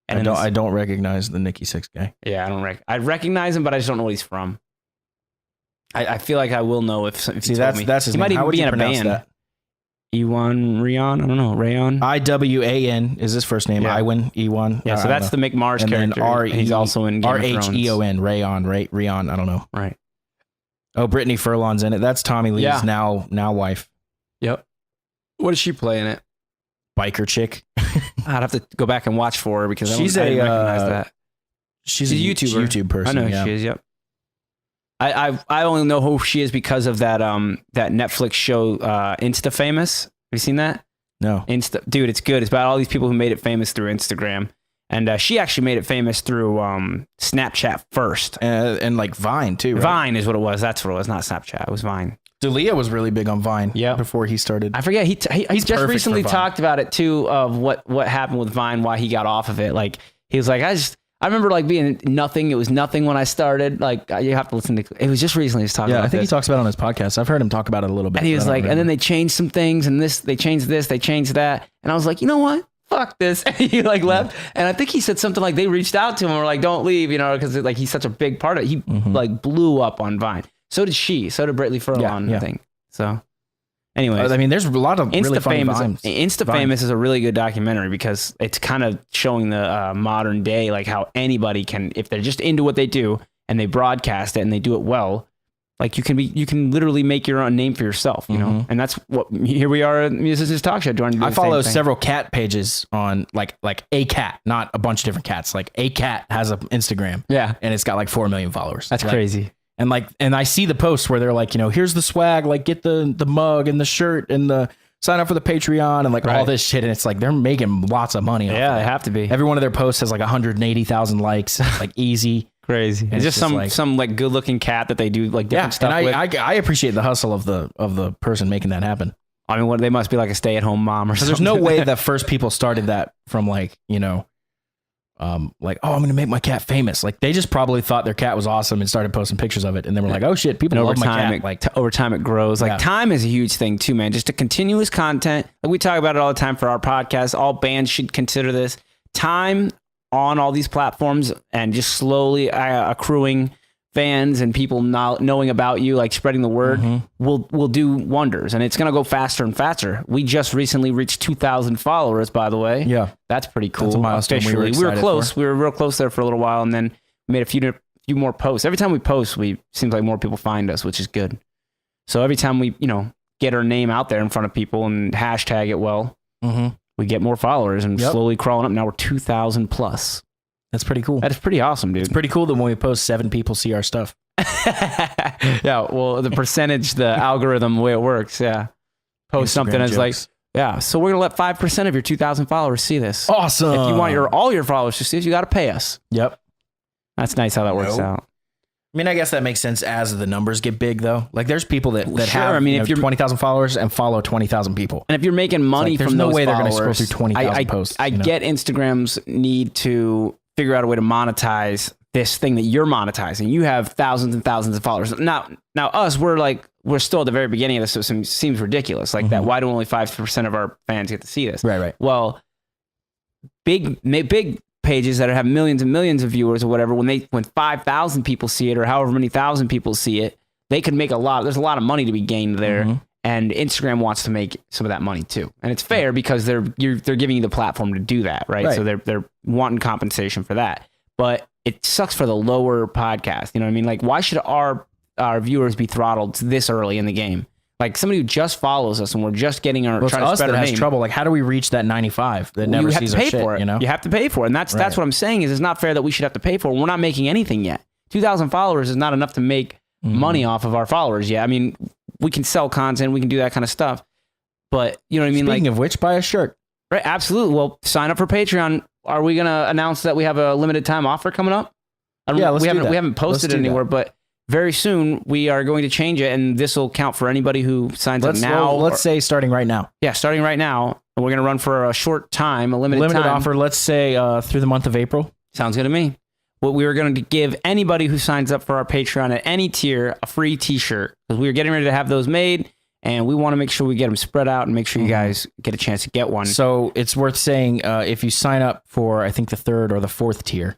And I don't recognize the Nikki Sixx guy. Yeah, I recognize him, but I just don't know what he's from. I feel like I will know if see that's his he name. might even be in a band. That? Ewan Rayon, I don't know, Rayon. Iwan is his first name. Ewan. Yeah, so that's the Mick Mars and character. Then he's also in Game of Thrones. Rheon, Rayon. I don't know. Right. Oh, Brittany Furlan's in it. That's Tommy Lee's now wife. Yep. What does she play in it? Biker chick. I'd have to go back and watch for her because I didn't recognize that. She's a YouTube person. I know who she is. Yep. I only know who she is because of that Netflix show Insta Famous. Have you seen that? No. Dude, it's good. It's about all these people who made it famous through Instagram, and she actually made it famous through Snapchat first, and like Vine too. Right? Vine is what it was. That's what it was. Not Snapchat. It was Vine. D'Elia was really big on Vine. Yeah. Before he started. I forget. He just recently talked about it too, of what happened with Vine, why he got off of it. Like he was like, I remember like being nothing. It was nothing when I started. Like you have to listen to. It was just recently he was talking. about I think he talks about it on his podcast. I've heard him talk about it a little bit. And he was like, and then they changed some things, and they changed this, they changed that, and I was like, you know what? Fuck this. And he like left, and I think he said something like they reached out to him and were like, don't leave, because like he's such a big part of it. He like blew up on Vine. So did she. So did Brittany Furlan. I think so. Anyways, I mean, there's a lot of really funny Vines. Insta Famous is a really good documentary because it's kind of showing the modern day, like how anybody can, if they're just into what they do and they broadcast it and they do it well, Like you can literally make your own name for yourself, you know? And that's what, here we are at Musicians Talk Show. I follow several cat pages on like a cat, not a bunch of different cats. Like a cat has an Instagram. Yeah. And it's got like 4 million followers. That's crazy. And I see the posts where they're like, you know, here's the swag, like get the mug and the shirt and the sign up for the Patreon and like all this shit. And it's like, they're making lots of money. Yeah, they have to be. Every one of their posts has like 180,000 likes, like easy. Crazy. It's just some like good looking cat that they do like different stuff and with. I appreciate the hustle of the person making that happen. I mean, they must be like a stay at home mom or something. There's no way the first people started that from like, you know, like, oh, I'm going to make my cat famous. Like they just probably thought their cat was awesome and started posting pictures of it. And then we're like, oh shit, people love my cat. Over time it grows. Like time is a huge thing too, man. Just a continuous content. Like we talk about it all the time for our podcast. All bands should consider this. Time on all these platforms and just slowly accruing fans and people knowing about you, like spreading the word will do wonders. And it's going to go faster and faster. We just recently reached 2,000 followers, by the way. Yeah. That's pretty cool. That's a milestone. Officially. We were close. We were real close there for a little while and then we made a few more posts. Every time we post, seems like more people find us, which is good. So every time we, you know, get our name out there in front of people and hashtag it well, we get more followers and slowly crawling up. Now we're 2,000 plus. That's pretty cool. That is pretty awesome, dude. It's pretty cool that when we post, 7 people see our stuff. Yeah, well, the percentage, the algorithm, the way it works, yeah. Post Instagram something as like, yeah, so we're going to let 5% of your 2,000 followers see this. Awesome. If you want all your followers to see this, you got to pay us. Yep. That's nice how that works out. I mean, I guess that makes sense as the numbers get big, though. Like, there's people that sure, have, I mean, if you're 20,000 followers and follow 20,000 people. And if you're making money there's from no those way followers, they're going to scroll through 20,000 posts. I get Instagram's need to figure out a way to monetize this thing that you're monetizing. You have thousands and thousands of followers. Now us, we're still at the very beginning of this, so it seems ridiculous. Like that, why do only 5% of our fans get to see this? Right. Well, big pages that have millions and millions of viewers or whatever, when 5,000 people see it or however many thousand people see it, they could make there's a lot of money to be gained there. And Instagram wants to make some of that money too. And it's fair because they're giving you the platform to do that, right? So they're wanting compensation for that. But it sucks for the lower podcast. You know what I mean? Like, why should our viewers be throttled this early in the game? Like somebody who just follows us and we're just getting trying to spread our name. Trouble. Like, how do we reach that 95 that never sees our shit? For it. You know, you have to pay for it, and that's what I'm saying. Is it's not fair that we should have to pay for it. We're not making anything yet. 2,000 followers is not enough to make money off of our followers yet. I mean, we can sell content, we can do that kind of stuff, but you know what I mean. Speaking of which, buy a shirt. Right, absolutely. Well, sign up for Patreon. Are we going to announce that we have a limited time offer coming up? Yeah, let's do that. We haven't posted it anywhere, but very soon we are going to change it, and this will count for anybody who signs up now. Let's say starting right now. Yeah, starting right now. And we're going to run for a short time, a limited time offer. Let's say through the month of April. Sounds good to me. What we were going to give anybody who signs up for our Patreon at any tier a free t-shirt, because we are getting ready to have those made, and we want to make sure we get them spread out and make sure you guys get a chance to get one. So it's worth saying if you sign up for, I think, the 3rd or the 4th tier,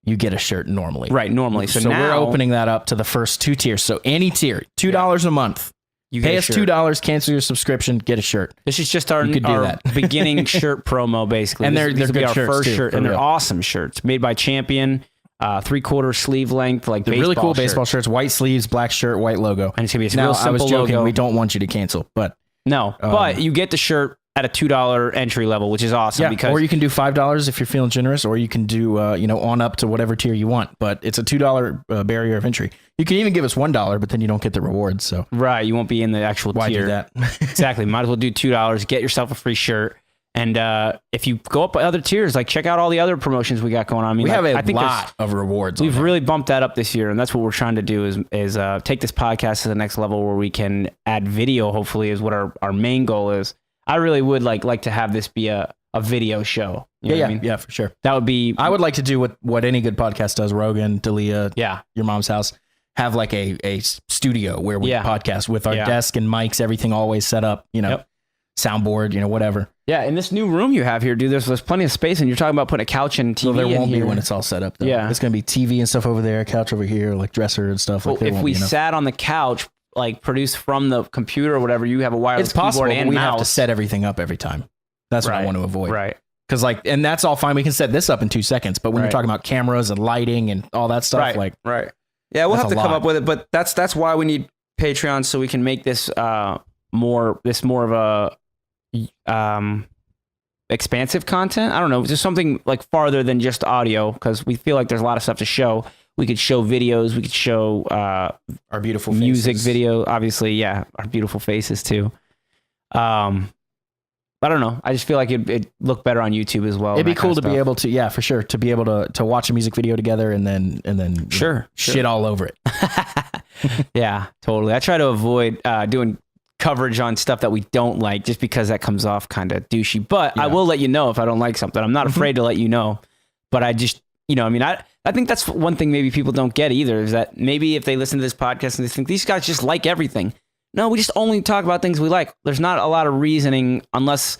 you get a shirt normally. Right, normally. So now we're opening that up to the first 2 tiers. So any tier, $2 a month. You pay us $2, cancel your subscription, get a shirt. This is just our beginning shirt promo, basically. And they're good our shirts first too, shirt, and they're awesome shirts made by Champion, 3/4 sleeve length, like they're really cool baseball shirts, white sleeves, black shirt, white logo. And it's gonna be a real simple I was joking. logo. We don't want you to cancel, but but you get the shirt at a $2 entry level, which is awesome. Yeah, or you can do $5 if you're feeling generous, or you can do on up to whatever tier you want. But it's a $2 barrier of entry. You can even give us $1, but then you don't get the rewards. So right, you won't be in the actual tier. Why do that? Exactly. Might as well do $2. Get yourself a free shirt. And if you go up by other tiers, like check out all the other promotions we got going on. I mean, we have a lot of rewards. We've really bumped that up this year, and that's what we're trying to do is take this podcast to the next level where we can add video. Hopefully, is what our main goal is. I really would like to have this be a video show. You know what I mean? Yeah, for sure. That would be. I would like to do what any good podcast does. Rogan, Dalia, Your Mom's House. Have like a studio where we podcast with our desk and mics, everything always set up. Soundboard, whatever. Yeah, in this new room you have here, dude, there's plenty of space, and you're talking about putting a couch and TV. Well, there won't in be here when it's all set up, though. Yeah, it's gonna be TV and stuff over there, couch over here, like dresser and stuff. Well, if we sat on the couch, like produced from the computer or whatever, you have a wireless keyboard and we mouse. have to set everything up every time. That's what I want to avoid. Right. Because and that's all fine. We can set this up in 2 seconds, but when you're talking about cameras and lighting and all that stuff, right. Yeah, we'll That's have to a come lot. up with it, but that's why we need Patreon, so we can make this more of a expansive content. I don't know, just something like farther than just audio, because we feel like there's a lot of stuff to show. We could show videos, we could show Our beautiful music faces. video, obviously, yeah, our beautiful faces too. I don't know. I just feel like it'd look better on YouTube as well. It'd be that cool kind to of be stuff. able to, yeah, for sure, to be able to watch a music video together and then you know, Sure. shit all over it. Yeah, totally. I try to avoid doing coverage on stuff that we don't like, just because that comes off kind of douchey. But I Yeah. will let you know if I don't like something. I'm not afraid to let you know. But I just, you know, I mean, I think that's one thing maybe people don't get either, is that maybe if they listen to this podcast and they think these guys just like everything. No, we just only talk about things we like. There's not a lot of reasoning, unless,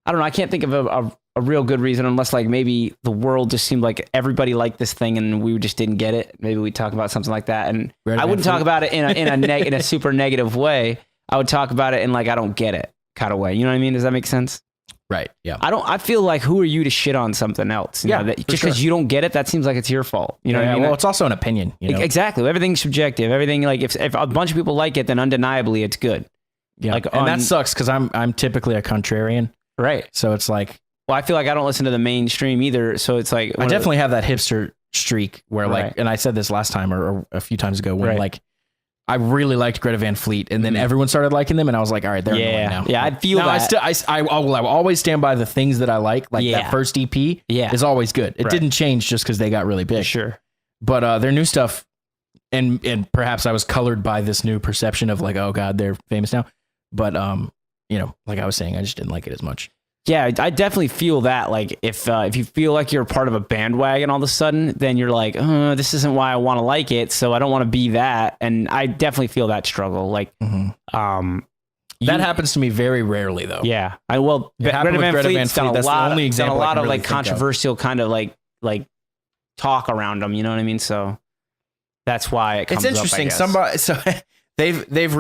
I don't know, I can't think of a real good reason, unless like maybe the world just seemed like everybody liked this thing and we just didn't get it. Maybe we'd talk about something like that. And Greta I wouldn't Van talk Fleet. about it in a super negative way. I would talk about it in like, I don't get it kind of way. You know what I mean? Does that make sense? Right. Yeah. I feel like, who are you to shit on something else? You Yeah, know, that, for just because sure. you don't get it, that seems like it's your fault. You know what I mean? Well, it's also an opinion. You know? Exactly. Everything's subjective. Everything, like if a bunch of people like it, then undeniably it's good. Yeah. like and on- that sucks because I'm typically a contrarian. Right. So it's like, Well, I feel like I don't listen to the mainstream either. So it's like, I definitely have that hipster streak where like, Right. and I said this last time or a few times ago when Right. like, I really liked Greta Van Fleet, and then everyone started liking them, and I was like, all right, they're annoying now. Yeah, I feel now, that. I will always stand by the things that I like Yeah. that first EP Yeah. is always good. It Right. didn't change just because they got really big. Sure. But their new stuff, and perhaps I was colored by this new perception of like, oh God, they're famous now. But you know, like I was saying, I just didn't like it as much. Yeah, I definitely feel that. Like if you feel like you're part of a bandwagon all of a sudden, then you're like, this isn't why I want to like it, so I don't want to be that. And I definitely feel that struggle. Like, That happens to me very rarely, though. yeah, happened Greta with Van Greta Van Fleet's done Fleet. a That's the lot, only done a example I lot can of really like think of. controversial kind of like talk around them. You know what I mean? So that's why it comes It's interesting. Up, I guess. Somebody, so they've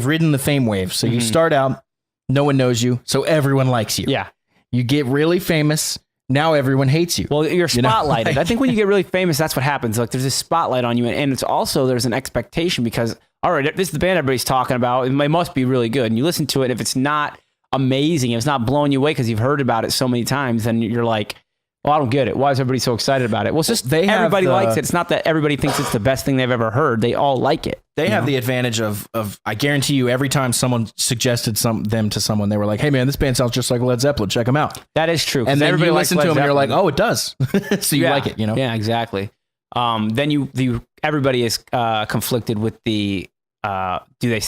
ridden the fame wave. So you start out, no one knows you, so everyone likes you. Yeah. You get really famous. Now everyone hates you. Well, you're You know, spotlighted. like- I think when you get really famous, that's what happens. Like there's this spotlight on you, and it's also there's an expectation because, all right, this is the band everybody's talking about. It must be really good. And you listen to it. If it's not amazing, if it's not blowing you away because you've heard about it so many times, then you're like, well, I don't get it. Why is everybody so excited about it? Well, it's just They have everybody the- likes it. It's not that everybody thinks it's the best thing they've ever heard. They all like it. They have the advantage of I guarantee you, every time someone suggested them to someone, they were like, "Hey man, this band sounds just like Led Zeppelin. Check them out." That is true. 'cause And then everybody you likes listen to Led them, and you're like, Zeppelin. "Oh, it does." So you like it, you know? Yeah, exactly. Then everybody is conflicted with the are they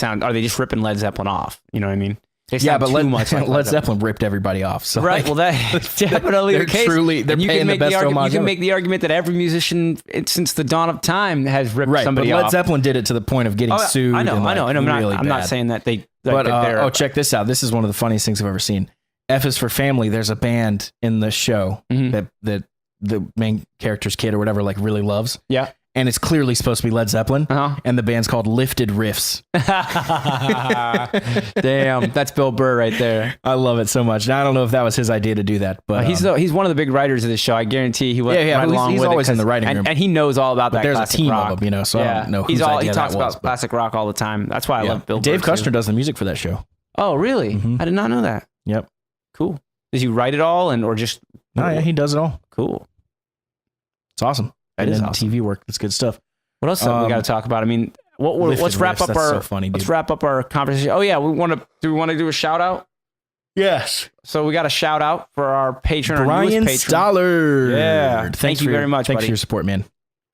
just ripping Led Zeppelin off? You know what I mean? They Yeah, sound but too much like Led Zeppelin ripped everybody off. So Right. like, Well, that's definitely they're the case. truly- they're And you paying can the make best argument. homage You can ever. make the argument that every musician since the dawn of time has ripped right. But somebody Led off. Zeppelin did it to the point of getting sued. I know. and, like, And I'm really not bad. saying that they. But that they're, check this out. This is one of the funniest things I've ever seen. F is for Family. There's a band in the show Mhm. that the main character's kid or whatever like really loves, yeah. and it's clearly supposed to be Led Zeppelin. Uh-huh. And the band's called Lifted Riffs. Damn, that's Bill Burr right there. I love it so much. Now I don't know if that was his idea to do that, but He's one of the big writers of the show. I guarantee he went Yeah, right along he's with always it in the 'cause- writing room. and he knows all about that. there's a classic team rock. of them, you know. So I don't know whose He idea talks that was. about classic rock all the time. That's why I Yeah. love Bill. Dave Burr, Kushner too. does the music for that show. Oh, really? Mhm. I did not know that. Yep. Cool. Does he write it all or just? Oh yeah, he does it all. Cool. It's awesome. That And is then awesome. TV work. That's good stuff. What else have we got to talk about? I mean, let's Lifted wrap Riffs, up that's our so funny, let's dude. wrap up our conversation. Oh yeah, do we want to do a shout out? Yes. So we got a shout out for our patron, our Brian newest patron. Stoller. Yeah. Thank you very much, Thanks buddy. for your support, man.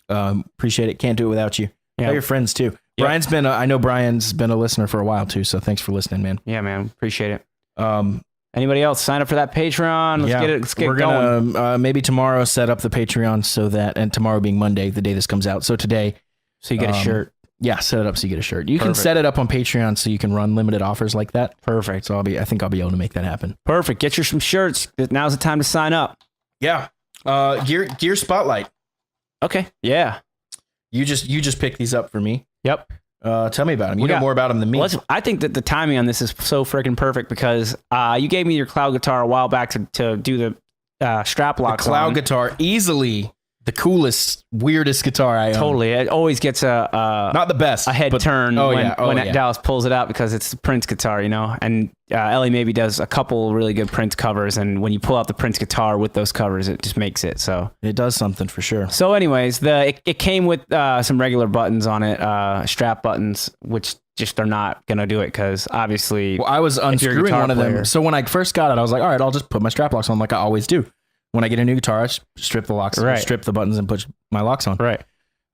Appreciate it. Can't do it without you. Yeah. Tell your friends too. Yep. I know Brian's been a listener for a while too, so thanks for listening, man. Yeah, man, appreciate it. Um, Anybody else sign up for that Patreon? Let's get we're going. gonna maybe tomorrow set up the Patreon so that, and tomorrow being Monday, the day this comes out. So today, So you get a shirt. yeah, set it up so you get a shirt. You can Perfect. set it up on Patreon so you can run limited offers like that. Perfect. So I think I'll be able to make that happen. Perfect. Get your some shirts. Now's the time to sign up. Yeah. Gear Spotlight. Okay. Yeah. You just picked these up for me. Yep. Tell me about them. You We know got- more about them than me. Well, I think that the timing on this is so freaking perfect because you gave me your cloud guitar a while back to do the strap The locks cloud on. guitar, easily the coolest, weirdest guitar I own. Totally. It always gets Not the best. a head but- turn Oh, when, yeah. Oh, when yeah. Dallas pulls it out because it's the Prince guitar, you know? And Ellie maybe does a couple really good Prince covers. And when you pull out the Prince guitar with those covers, it just makes it. It does something for sure. So anyways, it came with some regular buttons on it, strap buttons, which just are not going to do it because obviously... Well, I was you're a unscrewing guitar one of them. player- So when I first got it, I was like, all right, I'll just put my strap locks on like I always do. When I get a new guitar, I strip the locks, Right. strip the buttons, and put my locks on. Right.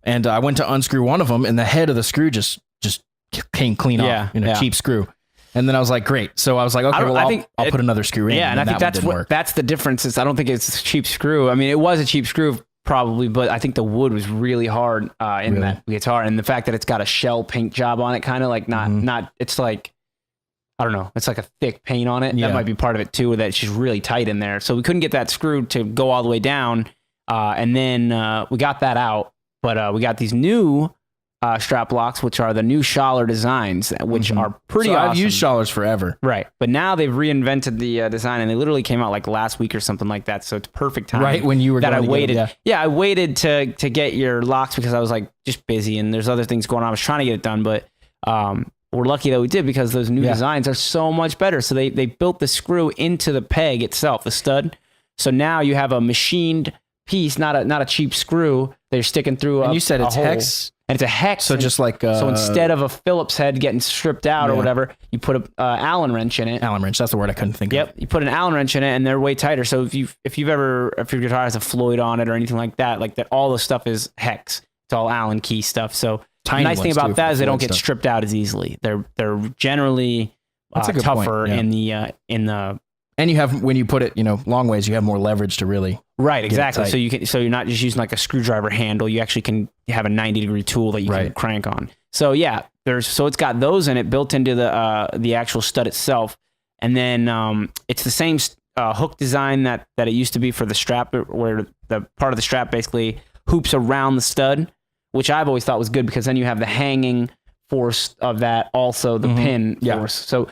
And I went to unscrew one of them, and the head of the screw just came clean off in a cheap screw. And then I was like, great. So I was like, okay, I'll put another screw in. Yeah, and I think that's the difference. Is I don't think it's a cheap screw. I mean, it was a cheap screw probably, but I think the wood was really hard in that guitar, and the fact that it's got a shell paint job on it, kind of like not. It's like, I don't know. It's like a thick paint on it. Yeah. That might be part of it too. That it's just really tight in there. So we couldn't get that screw to go all the way down. And then we got that out. But we got these new strap locks, which are the new Schaller designs, which are pretty awesome. I've used Schallers forever. Right. But now they've reinvented the design, and they literally came out like last week or something like that. So it's perfect time. Right when you were that going I to waited. get it, I waited to get your locks because I was like just busy and there's other things going on. I was trying to get it done, but we're lucky that we did because those new designs are so much better. So they built the screw into the peg itself, the stud. So now you have a machined piece, not a cheap screw. They're sticking through. And you said it's hole. hex. And it's a hex. So just like so instead of a Phillips head getting stripped out or whatever, you put a Allen wrench in it. Allen wrench. That's the word I couldn't think of. Yep, you put an Allen wrench in it, and they're way tighter. So if your guitar has a Floyd on it or anything like that, all the stuff is hex. It's all Allen key stuff. So Tiny the nice thing ones, about too, that for is they don't Floyd get stuff. stripped out as easily. They're generally That's a good tougher point, yeah. in the And you have, when you put it, long ways, you have more leverage to really. right, exactly. tight. So you're not just using like a screwdriver handle. You actually can have a 90-degree tool that you can crank on. So yeah, it's got those in it built into the actual stud itself, and then it's the same hook design that it used to be for the strap, where the part of the strap basically hoops around the stud, which I've always thought was good because then you have the hanging force of that, also the pin force. So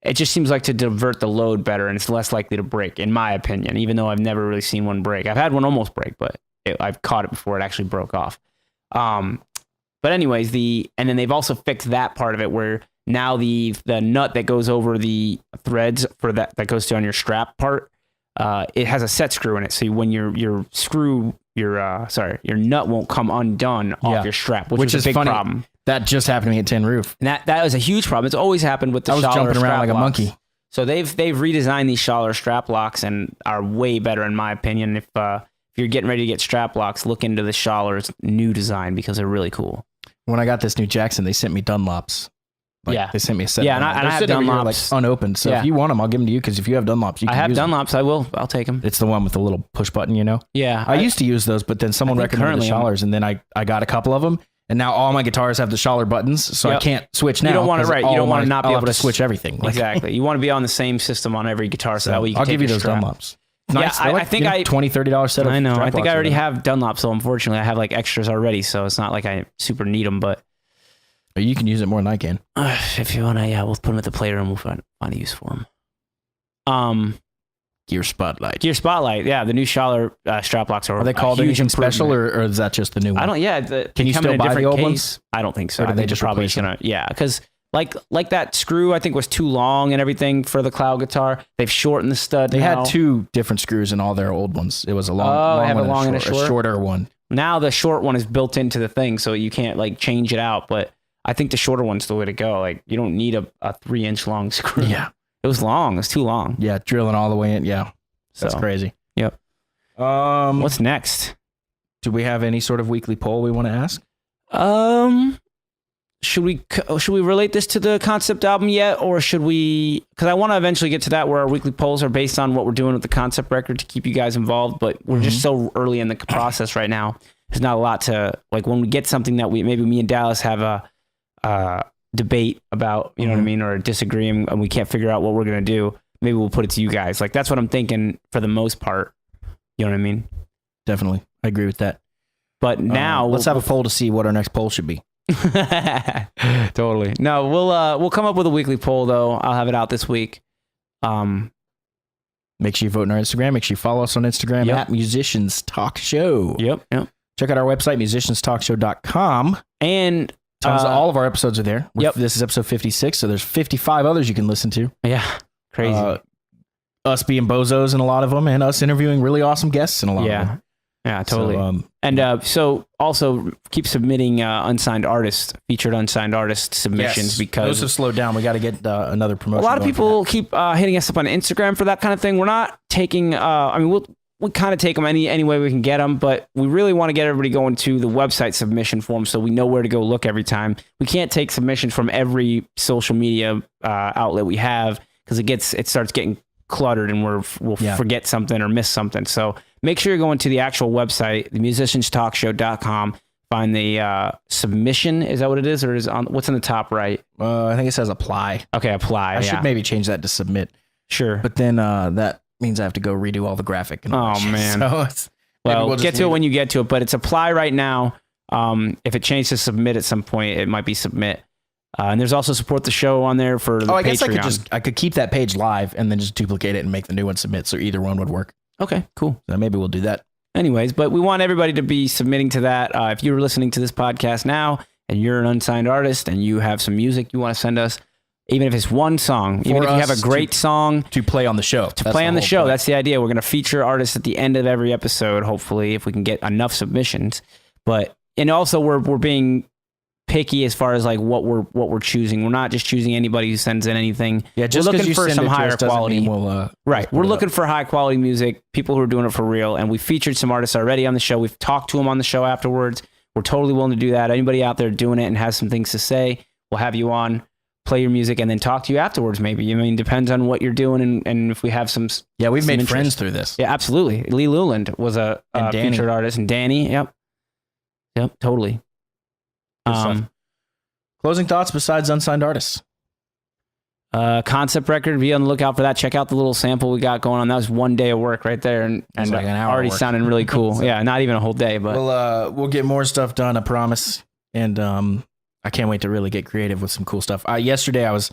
it just seems like to divert the load better, and it's less likely to break, in my opinion, even though I've never really seen one break. I've had one almost break, but I've caught it before it actually broke off. But anyways, and then they've also fixed that part of it where now the nut that goes over the threads for that goes to on your strap part, it has a set screw in it. So when your nut won't come undone off your strap, which is a big funny. problem. That just happened to me at Tin Roof. And that was a huge problem. It's always happened with the I was Schaller jumping around strap like a locks. monkey. So they've redesigned these Schaller strap locks and are way better in my opinion. If you're getting ready to get strap locks, look into the Schaller's new design because they're really cool. When I got this new Jackson, they sent me Dunlops. They sent me a set. Yeah, of and them. I They're have sitting over here, Dunlops. unopened. So if you want them, I'll give them to you because if you have Dunlops, you can I have use them. Dunlops. I'll take them. It's the one with the little push button, Yeah. I used to use those, but then someone I think recommended the currently Schallers, and then I got a couple of them, and now all my guitars have the Schaller buttons, so I can't switch now. You don't want to 'cause You all don't want my- to not be I'll able have to switch everything. Like, Exactly. You want to be on the same system on every guitar, so that way you can I'll take give you your those strap. Dunlops. Yeah, Nice. They're I think $20-$30 set of I know. I strap think I locks already or have Dunlops, so unfortunately I have like extras already, so it's not like I super need them. But whatever. You can use it more than I can. if you want to, we'll put them at the playroom. We'll find a use for them. Gear Spotlight. Gear Spotlight, the new Schaller strap locks Are they called anything special, or is that just the new one? I don't. Yeah, Can you still buy the old ones? I don't think so. Or do I they think just they're probably replace them? gonna. Yeah, because like that screw I think was too long and everything for the Cloud guitar. They've shortened the stud. They now. had two different screws in all their old ones. It was a long, they have one a long and a a short? shorter one. Now the short one is built into the thing, so you can't like change it out. But I think the shorter one's the way to go. Like you don't need a 3-inch long screw. Yeah. It was long. It was too long. Yeah, drilling all the way in. Yeah, that's So, crazy. Yep. What's next? Do we have any sort of weekly poll we want to ask? Should we relate this to the concept album yet, or should we? Because I want to eventually get to that where our weekly polls are based on what we're doing with the concept record to keep you guys involved. But we're just so early in the process right now. There's not a lot to like when we get something that maybe me and Dallas have a debate about, you know what I mean, or disagree, and we can't figure out what we're gonna do. Maybe we'll put it to you guys. Like that's what I'm thinking for the most part. You know what I mean? Definitely, I agree with that. But now let's have a poll to see what our next poll should be. Totally. No, we'll come up with a weekly poll though. I'll have it out this week. Make sure you vote in our Instagram. Make sure you follow us on Instagram at Musicians Talk Show. Yep. Check out our website, musicianstalkshow.com. And all of our episodes are there. Yep. This is episode 56, so there's 55 others you can listen to. Yeah, crazy. Us being bozos in a lot of them, and us interviewing really awesome guests in a lot of them. Yeah, totally. So, so also keep submitting featured unsigned artist submissions because those have slowed down. We got to get another promotion. A lot of people keep hitting us up on Instagram for that kind of thing. We're not taking. We'll kind of take them any way we can get them, but we really want to get everybody going to the website submission form so we know where to go look every time. We can't take submissions from every social media outlet we have because it starts getting cluttered and we'll forget something or miss something. So make sure you're going to the actual website, themusicianstalkshow.com. Find the submission. Is that what it is, or what's in the top right? I think it says apply. Okay, apply. I should maybe change that to submit. Sure, but then that means I have to go redo all the graphic. And all man. So we'll get to it when you get to it, but it's apply right now. If it changes to submit at some point, it might be submit. And there's also support the show on there for the Patreon. I guess I could keep that page live and then just duplicate it and make the new one submit. So either one would work. Okay, cool. So maybe we'll do that. Anyways, but we want everybody to be submitting to that. If you're listening to this podcast now and you're an unsigned artist and you have some music you want to send us, even if it's one song, even if you have a great song to play on the show, that's the idea. We're going to feature artists at the end of every episode, hopefully, if we can get enough submissions. And also we're being picky as far as like what we're choosing. We're not just choosing anybody who sends in anything. Yeah, just we're looking for some higher quality. Right, we're looking for high quality music, people who are doing it for real. And we featured some artists already on the show. We've talked to them on the show afterwards. We're totally willing to do that. Anybody out there doing it and has some things to say, we'll have you on, play your music, and then talk to you afterwards. Maybe. I mean, depends on what you're doing and if we have some. Yeah, we've made interest. friends through this. Yeah, absolutely. Lee Luland was a featured artist, and Danny. Yep, totally. Closing thoughts besides unsigned artists. Concept record, be on the lookout for that. Check out the little sample we got going on. That was 1 day of work right there, and like an hour already sounding really cool. So, yeah, not even a whole day, but we'll get more stuff done, I promise. And I can't wait to really get creative with some cool stuff. Yesterday I was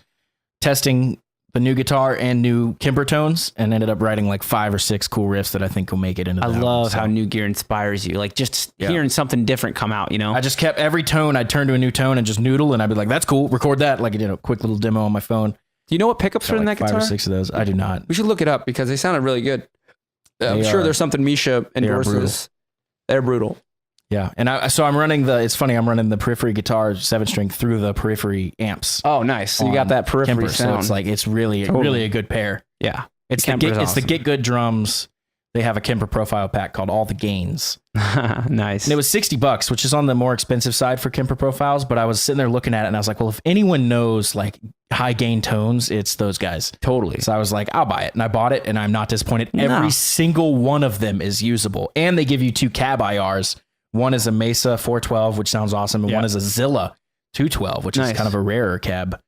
testing the new guitar and new Kemper tones and ended up writing like 5 or 6 cool riffs that I think will make it into the album. I love how new gear inspires you. Like just hearing something different come out, you know? I just kept every tone. I'd turn to a new tone and just noodle, and I'd be like, that's cool. Record that. Like, quick little demo on my phone. Do you know what pickups are in that guitar? 5 or 6 of those. I do not. We should look it up because they sounded really good. I'm sure there's something Misha endorses. They're brutal. Yeah. And I'm running it's funny, I'm running the Periphery guitar 7-string through the Periphery amps. Oh, nice. So you got that Periphery Kemper, sound. So it's really a good pair. Yeah. It's the Get Good drums. They have a Kemper profile pack called All the Gains. Nice. And it was $60, which is on the more expensive side for Kemper profiles. But I was sitting there looking at it and I was like, well, if anyone knows like high gain tones, it's those guys. Totally. So I was like, I'll buy it. And I bought it and I'm not disappointed. Every single one of them is usable. And they give you 2 cab IRs. One is a Mesa 412, which sounds awesome. And one is a Zilla 212, which is kind of a rarer cab.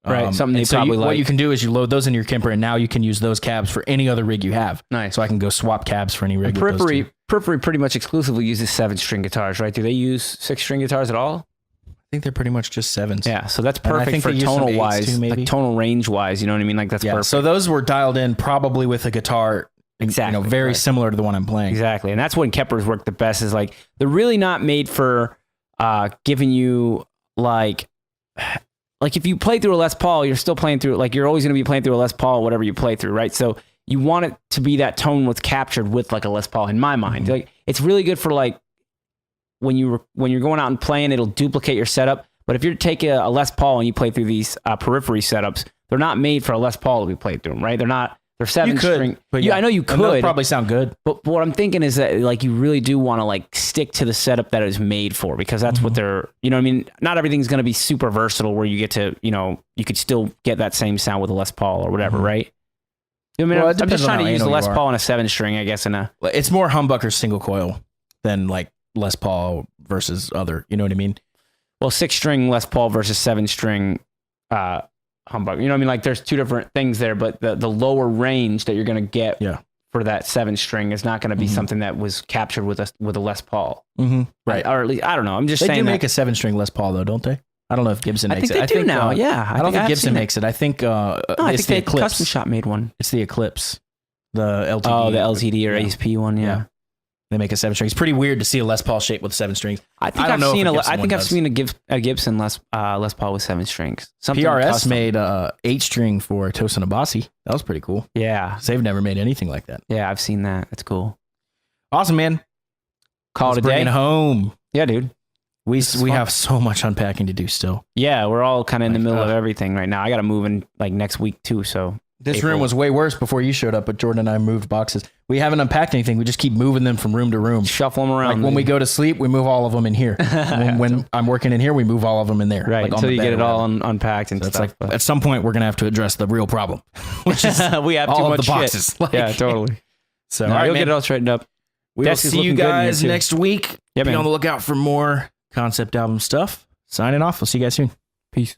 Right, something they probably like. What you can do is you load those in your Kemper, and now you can use those cabs for any other rig you have. Nice. So I can go swap cabs for any rig. Periphery pretty much exclusively uses 7-string guitars, right? Do they use 6-string guitars at all? I think they're pretty much just 7s. Yeah, so that's perfect for tonal wise, too, like tonal range wise. You know what I mean? Like that's perfect. So those were dialed in probably with a guitar. Exactly. Very similar to the one I'm playing. Exactly, and that's when Kempers work the best. Is like they're really not made for giving you like if you play through a Les Paul, you're still playing through, like you're always going to be playing through a Les Paul, whatever you play through, right? So you want it to be that tone was captured with like a Les Paul in my mind. Like it's really good for like when you're going out and playing, it'll duplicate your setup. But if you're taking a Les Paul and you play through these Periphery setups, they're not made for a Les Paul to be played through them, right? They're 7-string. But I know you could. They'll probably sound good. But what I'm thinking is that like you really do want to like stick to the setup that it was made for, because that's what they're, you know what I mean? Not everything's going to be super versatile where you get to, you could still get that same sound with a Les Paul or whatever, right? I mean, I'm just trying to use the Les Paul on a 7-string, I guess. It's more humbucker single coil than like Les Paul versus other, you know what I mean? Well, 6-string Les Paul versus 7-string humbug. You know what I mean? Like there's 2 different things there, but the lower range that you're going to get for that 7-string is not going to be something that was captured with a Les Paul. Right. Or at least, I don't know. I'm just saying they do make a 7-string Les Paul though, don't they? I don't know if Gibson makes it. I think they do now. Yeah. I don't think Gibson makes it. I think I think the Eclipse. Custom Shop made one. It's the Eclipse The LTD. Oh, the LTD or Yeah. ASP one. Yeah. They make a 7 string. It's pretty weird to see a Les Paul shape with 7 strings. I think don't I've know if seen a a Gibson I think one I've does. seen a Gibson Les Paul with 7 strings. Something PRS custom. made a 8 string for Tosin Abasi. That was pretty cool. Yeah. They've never made anything like that. Yeah, I've seen that. That's cool. Awesome, man. Call Let's it a bring day. it home. Yeah, dude. We fun. have so much unpacking to do still. Yeah, we're all kind of in the Like, middle of everything right now. I got to move in like next week too. So This April. room was way worse before you showed up, but Jordan and I moved boxes. We haven't unpacked anything. We just keep moving them from room to room. shuffle them around. Like when we go to sleep, we move all of them in here. when I'm working in here, we move all of them in there. right like on until the you bed get or it all whatever. unpacked and So it's stuff. like at some point we're gonna have to address the real problem, which is we have too all of much the boxes. shit. Like- Yeah, totally. So No, all right, you'll man. get it all straightened up. We'll Desk is see you looking good in here, guys too. next week. Yeah, Be man. on the lookout for more concept album stuff. Signing off. We'll see you guys soon. Peace.